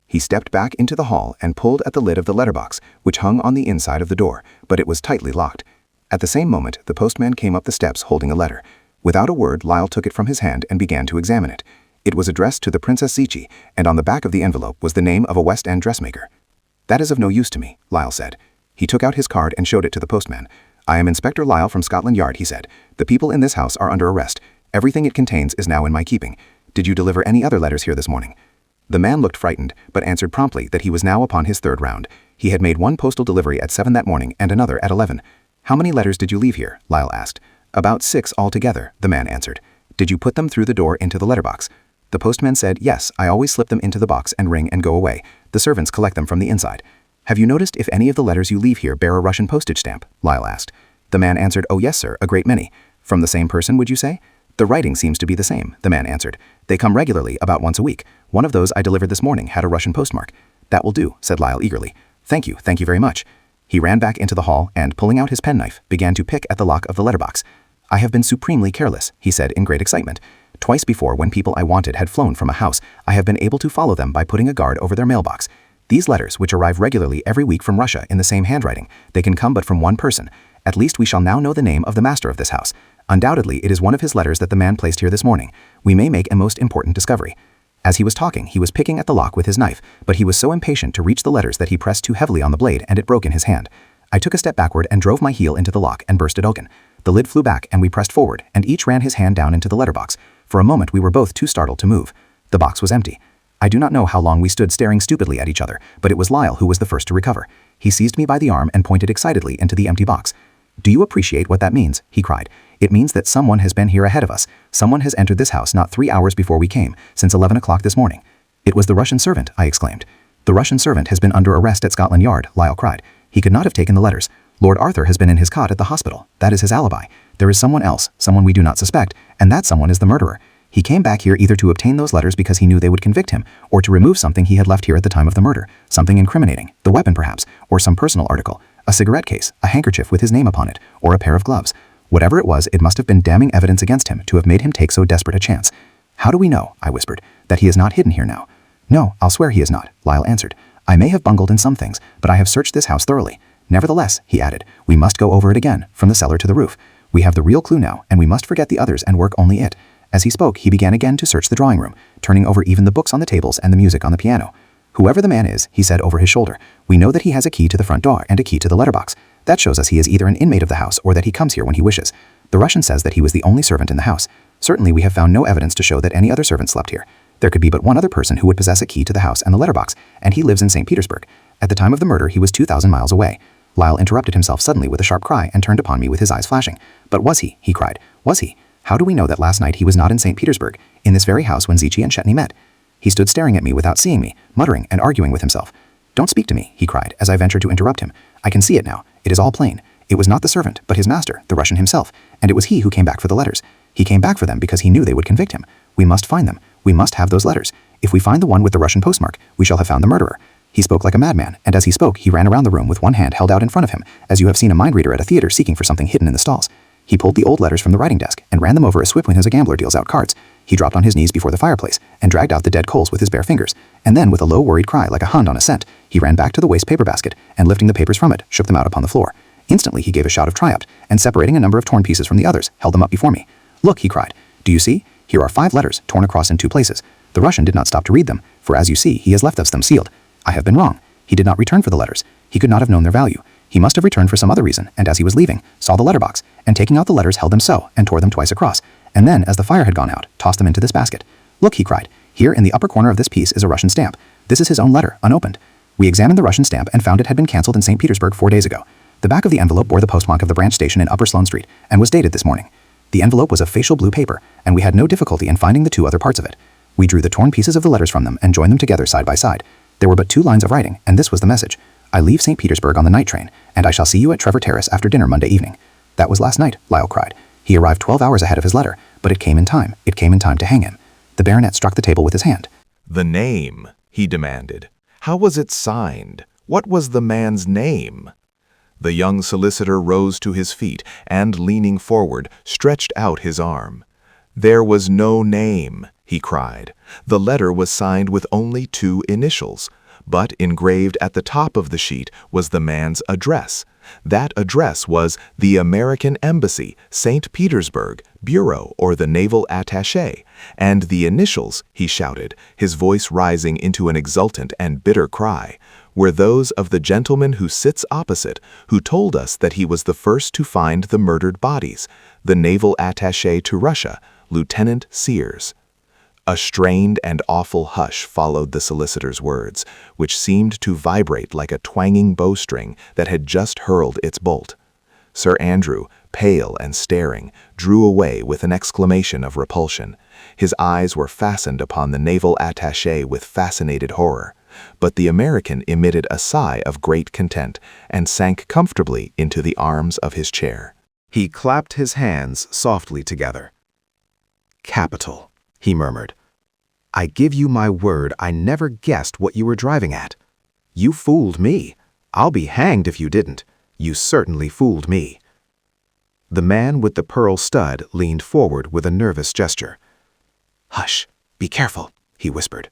He stepped back into the hall and pulled at the lid of the letterbox, which hung on the inside of the door, but it was tightly locked. At the same moment, the postman came up the steps holding a letter. Without a word, Lyle took it from his hand and began to examine it. It was addressed to the Princess Zichy, and on the back of the envelope was the name of a West End dressmaker. "That is of no use to me," Lyle said. He took out his card and showed it to the postman. "I am Inspector Lyle from Scotland Yard," he said. "The people in this house are under arrest. Everything it contains is now in my keeping. Did you deliver any other letters here this morning?" The man looked frightened, but answered promptly that he was now upon his third round. He had made one postal delivery at 7 that morning and another at 11. "How many letters did you leave here?" Lyle asked. About 6 altogether, the man answered. Did you put them through the door into the letterbox? The postman said, yes, I always slip them into the box and ring and go away. The servants collect them from the inside. Have you noticed if any of the letters you leave here bear a Russian postage stamp? Lyle asked. The man answered, oh yes, sir, a great many. From the same person, would you say? The writing seems to be the same, the man answered. They come regularly, about once a week. One of those I delivered this morning had a Russian postmark. That will do, said Lyle eagerly. Thank you very much. He ran back into the hall and, pulling out his penknife, began to pick at the lock of the letterbox. I have been supremely careless, he said in great excitement. Twice before, when people I wanted had flown from a house, I have been able to follow them by putting a guard over their mailbox. These letters, which arrive regularly every week from Russia in the same handwriting, they can come but from one person. At least we shall now know the name of the master of this house. Undoubtedly, it is one of his letters that the man placed here this morning. We may make a most important discovery. As he was talking, he was picking at the lock with his knife, but he was so impatient to reach the letters that he pressed too heavily on the blade and it broke in his hand. I took a step backward and drove my heel into the lock and burst it open. The lid flew back and we pressed forward, and each ran his hand down into the letterbox. For a moment we were both too startled to move. The box was empty. I do not know how long we stood staring stupidly at each other, but it was Lyle who was the first to recover. He seized me by the arm and pointed excitedly into the empty box. Do you appreciate what that means? He cried. It means that someone has been here ahead of us. Someone has entered this house not 3 hours before we came, since 11 o'clock this morning. It was the Russian servant, I exclaimed. The Russian servant has been under arrest at Scotland Yard, Lyle cried. He could not have taken the letters. Lord Arthur has been in his cot at the hospital. That is his alibi. There is someone else, someone we do not suspect, and that someone is the murderer. He came back here either to obtain those letters because he knew they would convict him, or to remove something he had left here at the time of the murder, something incriminating, the weapon perhaps, or some personal article, a cigarette case, a handkerchief with his name upon it, or a pair of gloves. Whatever it was, it must have been damning evidence against him to have made him take so desperate a chance. How do we know, I whispered, that he is not hidden here now? No, I'll swear he is not, Lyle answered. I may have bungled in some things, but I have searched this house thoroughly. Nevertheless, he added, we must go over it again, from the cellar to the roof. We have the real clue now, and we must forget the others and work only it. As he spoke, he began again to search the drawing room, turning over even the books on the tables and the music on the piano. Whoever the man is, he said over his shoulder, we know that he has a key to the front door and a key to the letterbox. That shows us he is either an inmate of the house or that he comes here when he wishes. The Russian says that he was the only servant in the house. Certainly we have found no evidence to show that any other servant slept here. There could be but one other person who would possess a key to the house and the letterbox, and he lives in St. Petersburg. At the time of the murder, he was 2,000 miles away. Lyle interrupted himself suddenly with a sharp cry and turned upon me with his eyes flashing. But was he? He cried. Was he? How do we know that last night he was not in St. Petersburg, in this very house when Zichy and Chetney met? He stood staring at me without seeing me, muttering and arguing with himself. Don't speak to me, he cried, as I ventured to interrupt him. I can see it now. It is all plain. It was not the servant, but his master, the Russian himself, and it was he who came back for the letters. He came back for them because he knew they would convict him. We must find them. We must have those letters. If we find the one with the Russian postmark, we shall have found the murderer. He spoke like a madman, and as he spoke, he ran around the room with one hand held out in front of him, as you have seen a mind reader at a theater seeking for something hidden in the stalls. He pulled the old letters from the writing desk and ran them over as swiftly as a gambler deals out cards. He dropped on his knees before the fireplace and dragged out the dead coals with his bare fingers, and then with a low worried cry like a hound on a scent, he ran back to the waste paper basket and lifting the papers from it, shook them out upon the floor. Instantly he gave a shout of triumph, and separating a number of torn pieces from the others, held them up before me. Look, he cried. Do you see? Here are 5 letters torn across in 2 places. The Russian did not stop to read them, for as you see, he has left us them sealed. I have been wrong. He did not return for the letters. He could not have known their value. He must have returned for some other reason, and as he was leaving, saw the letterbox, and taking out the letters held them so, and tore them twice across, and then, as the fire had gone out, tossed them into this basket. Look, he cried. Here in the upper corner of this piece is a Russian stamp. This is his own letter, unopened. We examined the Russian stamp and found it had been cancelled in St. Petersburg 4 days ago. The back of the envelope bore the postmark of the branch station in Upper Sloane Street, and was dated this morning. The envelope was of facial blue paper, and we had no difficulty in finding the 2 other parts of it. We drew the torn pieces of the letters from them and joined them together side by side. There were but 2 lines of writing, and this was the message. I leave St. Petersburg on the night train, and I shall see you at Trevor Terrace after dinner Monday evening. That was last night, Lyle cried. He arrived 12 hours ahead of his letter, but it came in time. It came in time to hang him. The baronet struck the table with his hand. The name, he demanded. How was it signed? What was the man's name? The young solicitor rose to his feet and, leaning forward, stretched out his arm. There was no name, he cried. The letter was signed with only 2 initials, but engraved at the top of the sheet was the man's address. That address was the American Embassy, St. Petersburg, Bureau, or the Naval Attaché, and the initials, he shouted, his voice rising into an exultant and bitter cry, were those of the gentleman who sits opposite, who told us that he was the first to find the murdered bodies, the Naval Attaché to Russia, Lieutenant Sears. A strained and awful hush followed the solicitor's words, which seemed to vibrate like a twanging bowstring that had just hurled its bolt. Sir Andrew, pale and staring, drew away with an exclamation of repulsion. His eyes were fastened upon the naval attaché with fascinated horror. But the American emitted a sigh of great content and sank comfortably into the arms of his chair. He clapped his hands softly together. "Capital," he murmured. "I give you my word I never guessed what you were driving at. You fooled me. I'll be hanged if you didn't. You certainly fooled me." The man with the pearl stud leaned forward with a nervous gesture. "Hush, be careful," he whispered.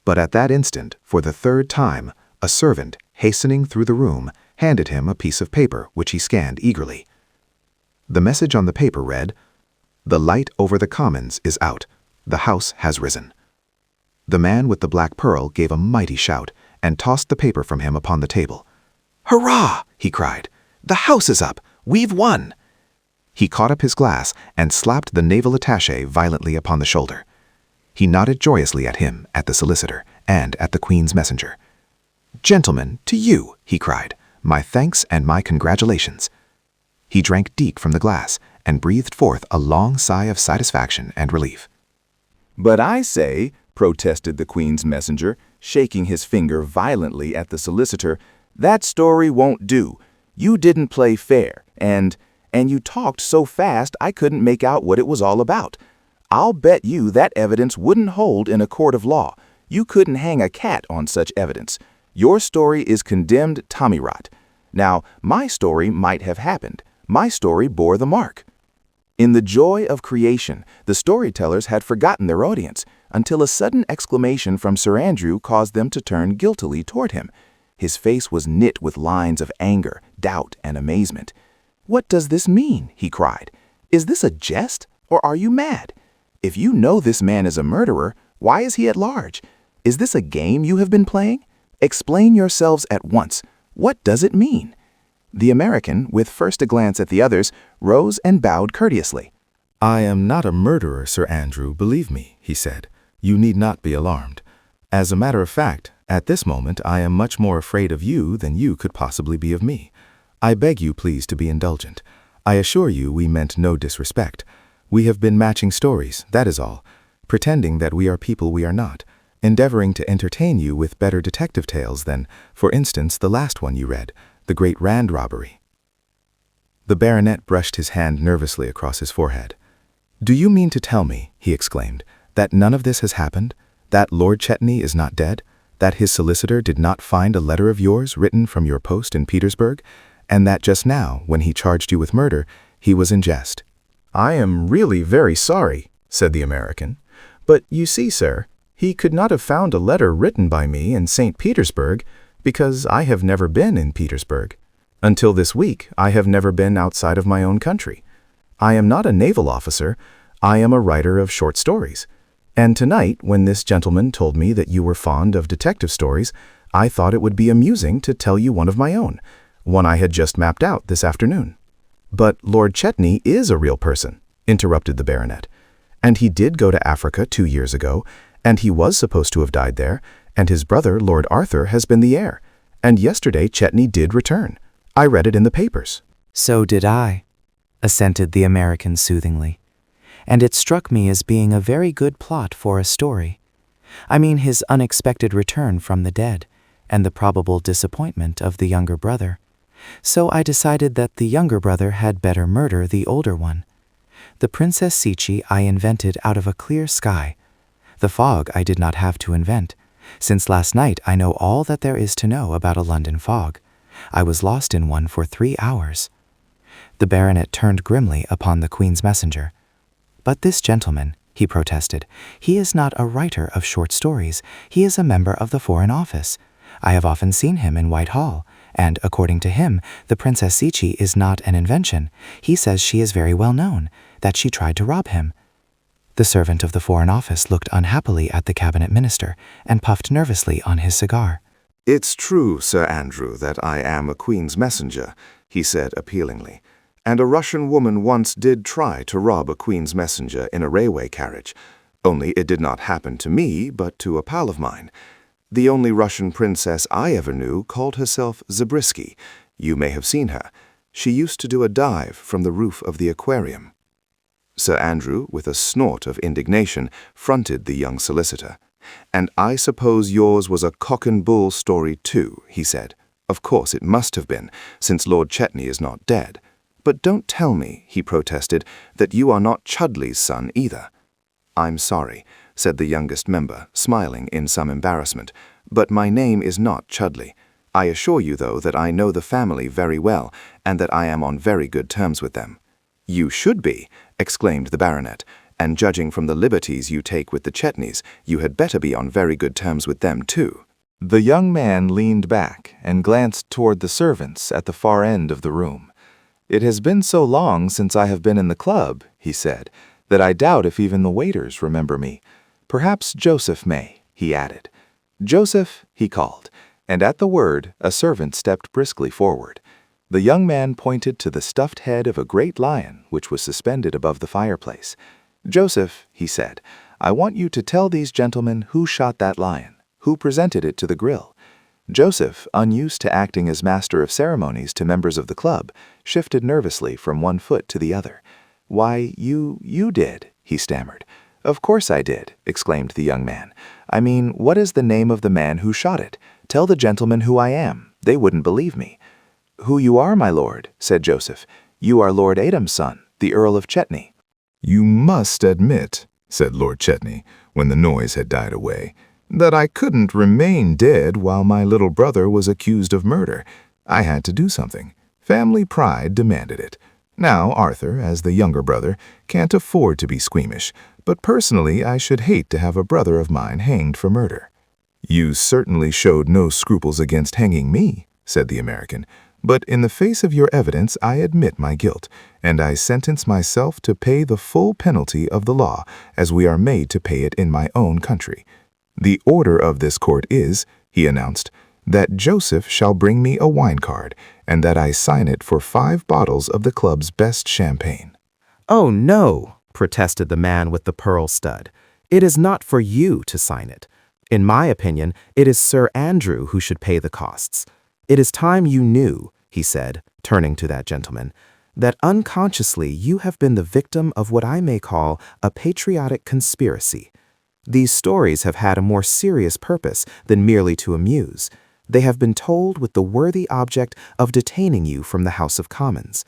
But at that instant, for the third time, a servant, hastening through the room, handed him a piece of paper which he scanned eagerly. The message on the paper read, "The light over the commons is out. The house has risen." The man with the black pearl gave a mighty shout and tossed the paper from him upon the table. "Hurrah!" he cried. "The house is up! We've won!" He caught up his glass and slapped the naval attaché violently upon the shoulder. He nodded joyously at him, at the solicitor, and at the Queen's messenger. "Gentlemen, to you," he cried, "my thanks and my congratulations." He drank deep from the glass and breathed forth a long sigh of satisfaction and relief. "But I say," protested the Queen's messenger, shaking his finger violently at the solicitor, "that story won't do. You didn't play fair, and you talked so fast I couldn't make out what it was all about. I'll bet you that evidence wouldn't hold in a court of law. You couldn't hang a cat on such evidence. Your story is condemned tommyrot. Now, my story might have happened. My story bore the mark." In the joy of creation, the storytellers had forgotten their audience, until a sudden exclamation from Sir Andrew caused them to turn guiltily toward him. His face was knit with lines of anger, doubt, and amazement. "What does this mean?" he cried. "Is this a jest, or are you mad? If you know this man is a murderer, why is he at large? Is this a game you have been playing? Explain yourselves at once. What does it mean?" The American, with first a glance at the others, rose and bowed courteously. "I am not a murderer, Sir Andrew, believe me," he said. "You need not be alarmed. As a matter of fact, at this moment I am much more afraid of you than you could possibly be of me. I beg you please to be indulgent. I assure you we meant no disrespect. We have been matching stories, that is all, pretending that we are people we are not, endeavoring to entertain you with better detective tales than, for instance, the last one you read, the Great Rand Robbery." The baronet brushed his hand nervously across his forehead. "Do you mean to tell me," he exclaimed, "that none of this has happened? That Lord Chetney is not dead? That his solicitor did not find a letter of yours written from your post in Petersburg? And that just now, when he charged you with murder, he was in jest?" "I am really very sorry," said the American. "But you see, sir, he could not have found a letter written by me in St. Petersburg because I have never been in Petersburg. Until this week, I have never been outside of my own country. I am not a naval officer. I am a writer of short stories. And tonight, when this gentleman told me that you were fond of detective stories, I thought it would be amusing to tell you one of my own, one I had just mapped out this afternoon." "But Lord Chetney is a real person," interrupted the baronet. "And he did go to Africa 2 years ago, and he was supposed to have died there, and his brother, Lord Arthur, has been the heir. And yesterday Chetney did return. I read it in the papers." "So did I," assented the American soothingly. "And it struck me as being a very good plot for a story. I mean his unexpected return from the dead, and the probable disappointment of the younger brother. So I decided that the younger brother had better murder the older one. The Princess Sichi I invented out of a clear sky. The fog I did not have to invent. Since last night I know all that there is to know about a London fog. I was lost in one for 3 hours." The baronet turned grimly upon the Queen's messenger. "But this gentleman," he protested, "he is not a writer of short stories. He is a member of the Foreign Office. I have often seen him in Whitehall, and, according to him, the Princess Sichi is not an invention. He says she is very well known, that she tried to rob him." The servant of the Foreign Office looked unhappily at the cabinet minister and puffed nervously on his cigar. "It's true, Sir Andrew, that I am a Queen's messenger," he said appealingly. "And a Russian woman once did try to rob a Queen's messenger in a railway carriage. Only it did not happen to me, but to a pal of mine. The only Russian princess I ever knew called herself Zabriskie. You may have seen her. She used to do a dive from the roof of the aquarium. Sir Andrew, with a snort of indignation, fronted the young solicitor. "And I suppose yours was a cock-and-bull story too," he said. "Of course it must have been, since Lord Chetney is not dead. But don't tell me," he protested, "that you are not Chudley's son either." "I'm sorry," said the youngest member, smiling in some embarrassment, "but my name is not Chudley. I assure you, though, that I know the family very well, and that I am on very good terms with them." "You should be," exclaimed the baronet, "and judging from the liberties you take with the Chetneys, you had better be on very good terms with them too." The young man leaned back and glanced toward the servants at the far end of the room. "It has been so long since I have been in the club," he said, "that I doubt if even the waiters remember me. Perhaps Joseph may," he added. "Joseph," he called, and at the word a servant stepped briskly forward. The young man pointed to the stuffed head of a great lion which was suspended above the fireplace. "Joseph," he said, "I want you to tell these gentlemen who shot that lion, who presented it to the grill." Joseph, unused to acting as master of ceremonies to members of the club, shifted nervously from one foot to the other. "Why, you did," he stammered. "Of course I did," exclaimed the young man. "I mean, what is the name of the man who shot it? Tell the gentlemen who I am. They wouldn't believe me." "Who you are, my lord," said Joseph. "You are Lord Adam's son, the Earl of Chetney." "You must admit," said Lord Chetney, when the noise had died away, "that I couldn't remain dead while my little brother was accused of murder. I had to do something. Family pride demanded it. Now, Arthur, as the younger brother, can't afford to be squeamish, but personally I should hate to have a brother of mine hanged for murder." "You certainly showed no scruples against hanging me," said the American, "but in the face of your evidence I admit my guilt, and I sentence myself to pay the full penalty of the law, as we are made to pay it in my own country. The order of this court is," he announced, "that Joseph shall bring me a wine card, and that I sign it for 5 bottles of the club's best champagne." "Oh, no," protested the man with the pearl stud. "It is not for you to sign it. In my opinion, it is Sir Andrew who should pay the costs. It is time you knew," he said, turning to that gentleman, "that unconsciously you have been the victim of what I may call a patriotic conspiracy. These stories have had a more serious purpose than merely to amuse. They have been told with the worthy object of detaining you from the House of Commons.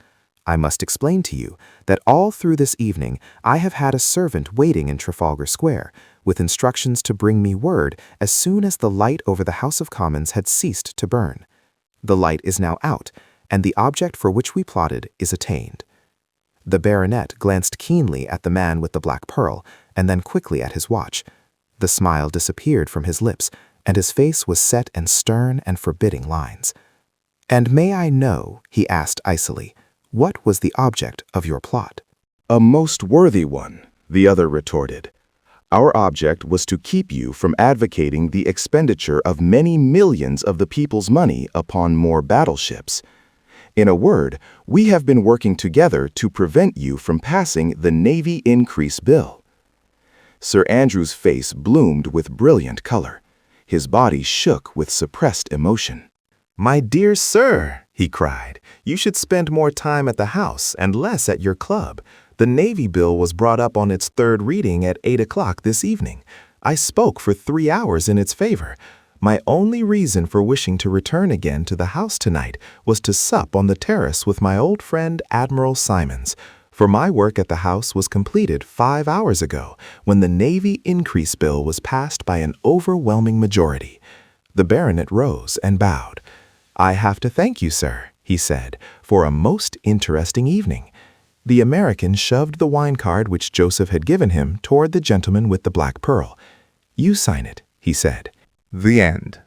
I must explain to you that all through this evening I have had a servant waiting in Trafalgar Square, with instructions to bring me word as soon as the light over the House of Commons had ceased to burn. The light is now out, and the object for which we plotted is attained." The baronet glanced keenly at the man with the black pearl, and then quickly at his watch. The smile disappeared from his lips, and his face was set in stern and forbidding lines. "And may I know," he asked icily, "what was the object of your plot?" "A most worthy one," the other retorted. "Our object was to keep you from advocating the expenditure of many millions of the people's money upon more battleships. In a word, we have been working together to prevent you from passing the Navy Increase Bill." Sir Andrew's face bloomed with brilliant color. His body shook with suppressed emotion. "My dear sir," he cried, "you should spend more time at the House and less at your club. The Navy Bill was brought up on its 3rd reading at 8 o'clock this evening. I spoke for 3 hours in its favor. My only reason for wishing to return again to the House tonight was to sup on the terrace with my old friend Admiral Simons, for my work at the House was completed 5 hours ago when the Navy Increase Bill was passed by an overwhelming majority." The baronet rose and bowed. "I have to thank you, sir," he said, "for a most interesting evening." The American shoved the wine card which Joseph had given him toward the gentleman with the black pearl. "You sign it," he said. The end.